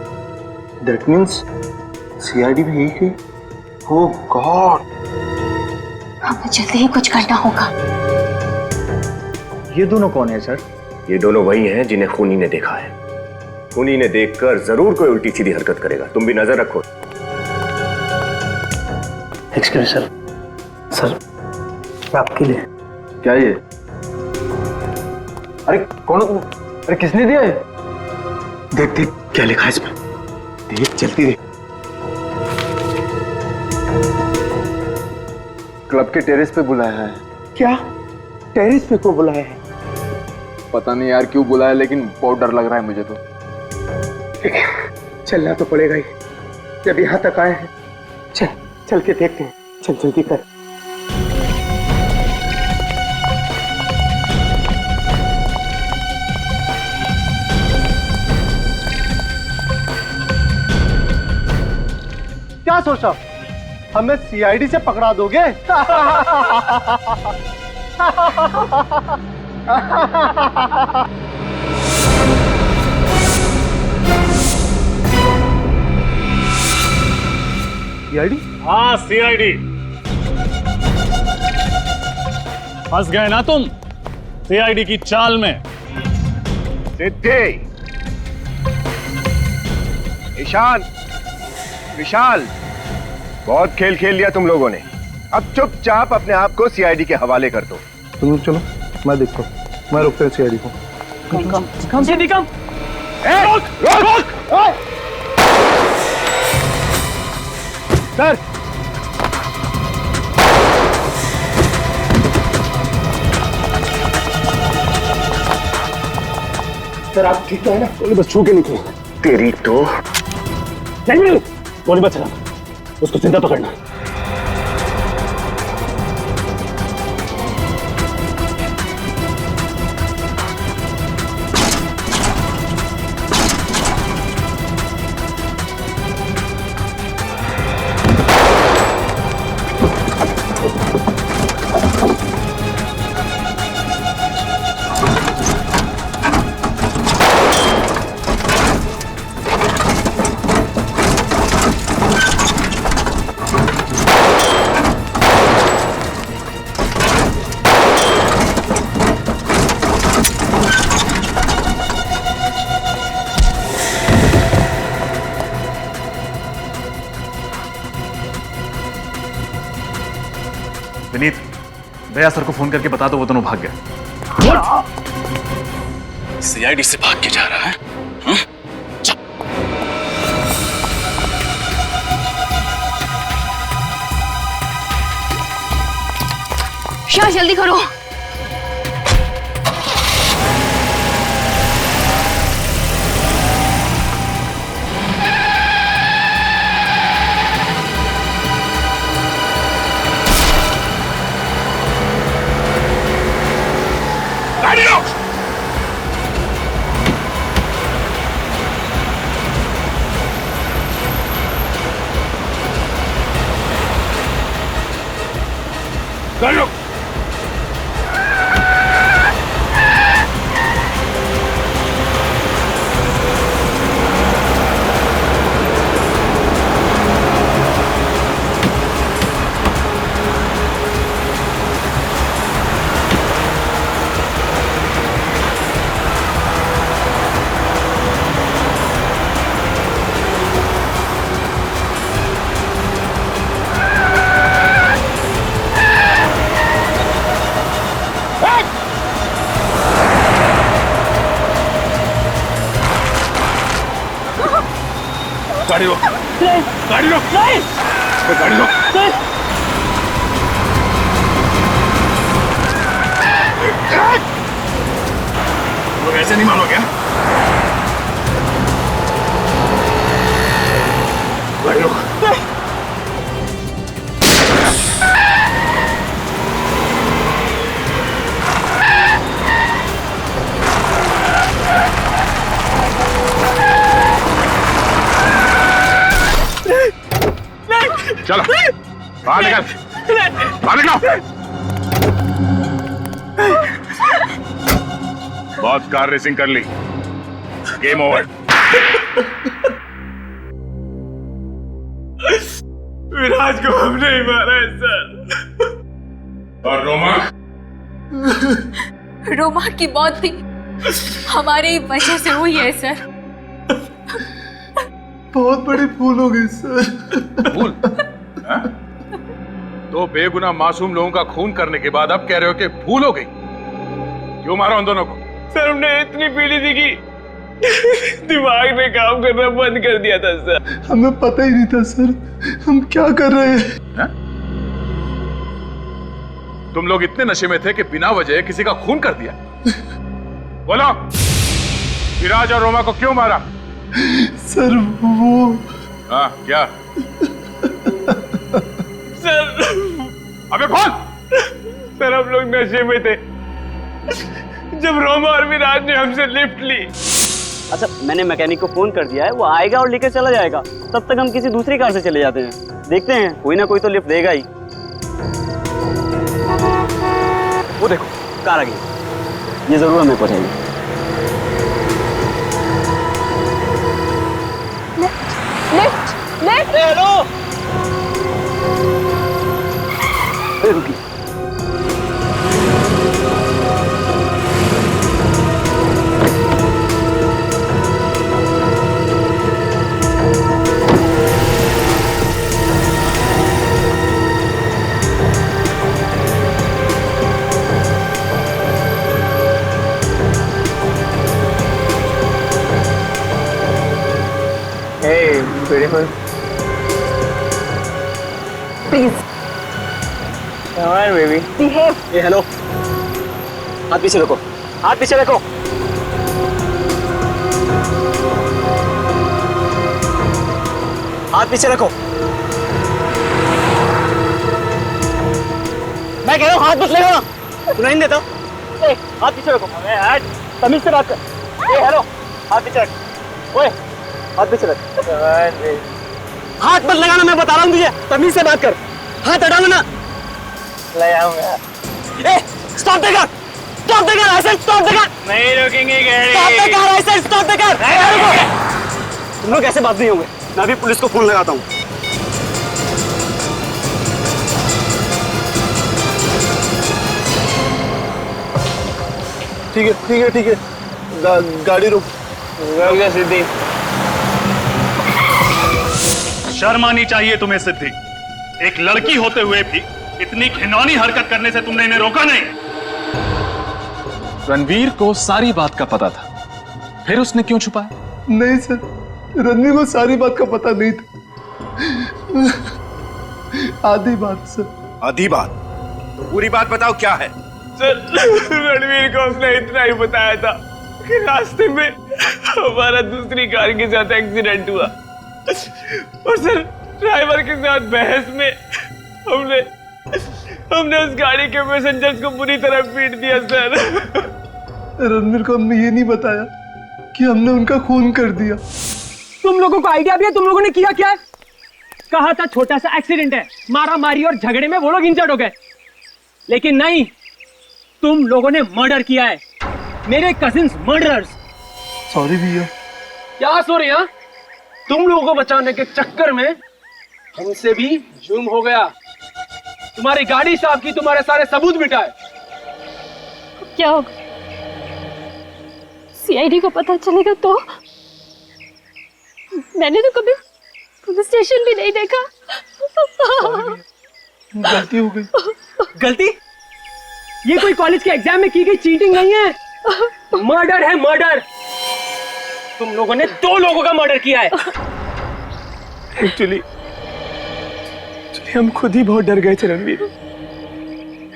दैट मीन्स सीआईडी भी यही है। ओह गॉड! हमें जल्दी ही कुछ करना होगा। ये दोनों कौन है सर? ये दोनों वही हैं जिन्हें खूनी ने देखा है। खूनी ने देखकर जरूर कोई उल्टी सीधी हरकत करेगा, तुम भी नजर रखो। एक्सक्यूज सर, सर आपके लिए। क्या ये? अरे कौन? अरे किसने दिया है? देख देख क्या लिखा है इसमें, देख जल्दी देख। क्लब के टेरेस पे बुलाया है। क्या? टेरेस पे को बुलाया है? पता नहीं यार क्यों बुलाया, लेकिन बहुत डर लग रहा है मुझे तो। चलना तो पड़ेगा ही, जब यहाँ तक आए हैं। चल चल के देखते हैं, चल जल्दी कर। क्या सोचा, हमें सीआईडी से पकड़ा दोगे? सीआईडी? हाँ सीआईडी। फंस गए ना तुम सीआईडी की चाल में। सिद्धि, ईशान, विशाल, बहुत खेल खेल लिया तुम लोगों ने। अब चुपचाप अपने आप को सीआईडी के हवाले कर दो। तुम चलो, मैं देखता हूँ, मैं रुकता हूँ सीआईडी को। कम से निकम। रोक, रोक, रोक। सर, सर आप ठीक तो है ना? गोली बस छू के निकले। तेरी तो नहीं, गोली बच चला, उसको जिंदा पकड़ना। विनीत, भैया सर को फोन करके बता दो, वो दोनों भाग गए। सीआईडी से भाग के जा रहा है? शाह जल्दी करो। गाड़ी रोक, गाड़ी रोक, गाड़ी रोक। लोग ऐसे नहीं मानोगे? गाड़ी रोक। चलो बाहर निकल, बाहर निकलो। बहुत कार रेसिंग कर ली, गेम ओवर। विराज को हमने ही मारा है सर। और रोमा? रोमा की मौत भी हमारी वजह से हुई है सर। बहुत बड़ी भूल हो गई सर। भूल? दो बेगुनाह मासूम लोगों का खून करने के बाद अब कह रहे हो कि भूल हो गई? क्यों मारा उन दोनों को? सर हमने इतनी पीड़ी थी कि दिमाग ने काम करना बंद कर दिया था सर। हमें पता ही नहीं था सर हम क्या कर रहे हैं। तुम लोग इतने नशे में थे कि बिना वजह किसी का खून कर दिया। बोलो, विराज और रोमा को क्यों मारा? सर वो हाँ क्या? सर अबे बोल। सर हम लोग नशे में थे जब रोमा और विराज ने हमसे लिफ्ट ली। अच्छा मैंने मैकेनिक को फोन कर दिया है, वो आएगा और लेकर चला जाएगा। तब तक हम किसी दूसरी कार से चले जाते हैं। देखते हैं कोई ना कोई तो लिफ्ट देगा ही। वो देखो कार आ गई, ये जरूर हमें पहुंचाएगी। Lift lift. हेलो रुकी। Beautiful. Please. Come on, baby. Behave. ये हेलो, हाथ पीछे रखो, हाथ पीछे रखो। हाथ पीछे रखो। मैं कह रहा हूँ हाथ मत लगाना, सुनाई नहीं देता। हाथ पीछे रखो। तमीज से बात कर। हेलो, हाथ पीछे रख। ओए, हाथ पीछे रख। हाथ मत लगाना, मैं बता रहा हूँ तुझे। तमीज से बात कर। हाथ हटाओ ना। लगाऊंगा। Stop the car. Stop the car. I said stop the car. नहीं रोकेंगे गाड़ी। Stop the car. I said stop the car. तुम लोग ऐसे बात नहीं होंगे। मैं अभी पुलिस को फोन लगाता हूँ। ठीक है ठीक है ठीक है, गाड़ी रुक। सिद्धि, शर्म आनी चाहिए तुम्हें सिद्धि। एक लड़की होते हुए भी इतनी घिनौनी हरकत करने से तुमने इन्हें रोका नहीं। रणवीर को सारी बात का पता था, फिर उसने क्यों छुपाया? नहीं सर, रणवीर को सारी बात का पता नहीं था। आधी बात सर। आधी बात? तो पूरी बात बताओ क्या है? सर रणवीर को हमने इतना ही बताया था कि रास्ते में हमारा दूसरी कार के साथ एक्सीडेंट हुआ और सर ड्राइवर के साथ बहस में हमने उस गाड़ी के पैसेंजर्स को बुरी तरह पीट दिया सर। रणवीर को हमने ये नहीं बताया कि हमने उनका खून कर दिया। तुम लोगों को आइडिया भी है तुम लोगों ने किया क्या है? कहा था छोटा सा एक्सीडेंट है, मारा मारी और झगड़े में वो लोग इंजर्ड हो गए, लेकिन नहीं, तुम लोगों ने मर्डर किया है। मेरे कजिन्स मर्डरर्स। सॉरी भैया। क्या सॉरी? हाँ, तुम लोगों को बचाने के चक्कर में हमसे भी जुर्म हो गया। तुम्हारी गाड़ी साफ की, तुम्हारे सारे सबूत मिटाए। क्या होगा? सीआईडी को पता चलेगा तो? मैंने तो कभी पुलिस स्टेशन भी नहीं देखा। गलती हो गई। गलती? ये कोई कॉलेज के एग्जाम में की गई चीटिंग नहीं है, मर्डर है, मर्डर। तुम लोगों ने 2 लोगों का मर्डर किया है। एक्चुअली हम खुद ही बहुत डर गए थे रणवीर।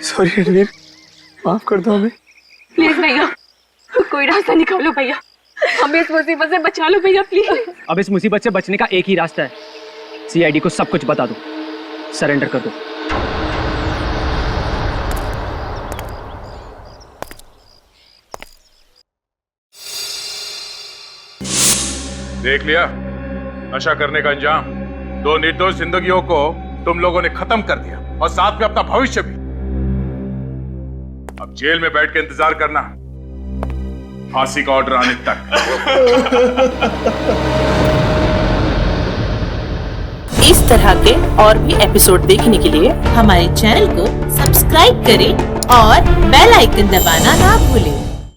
सॉरी रणवीर, माफ कर दो हमें। प्लीज भैया, कोई रास्ता निकालो भैया, हमें इस मुसीबत से बचा लो भैया प्लीज। अब इस मुसीबत से बचने का एक ही रास्ता है, सीआईडी को सब कुछ बता दो, सरेंडर कर दो। देख लिया नशा करने का अंजाम। 2 निर्दोष जिंदगियों को तुम लोगों ने खत्म कर दिया और साथ में अपना भविष्य भी। अब जेल में बैठ के इंतजार करना फांसी का ऑर्डर आने तक। इस तरह के और भी एपिसोड देखने के लिए हमारे चैनल को सब्सक्राइब करें और बेल आइकन दबाना ना भूलें।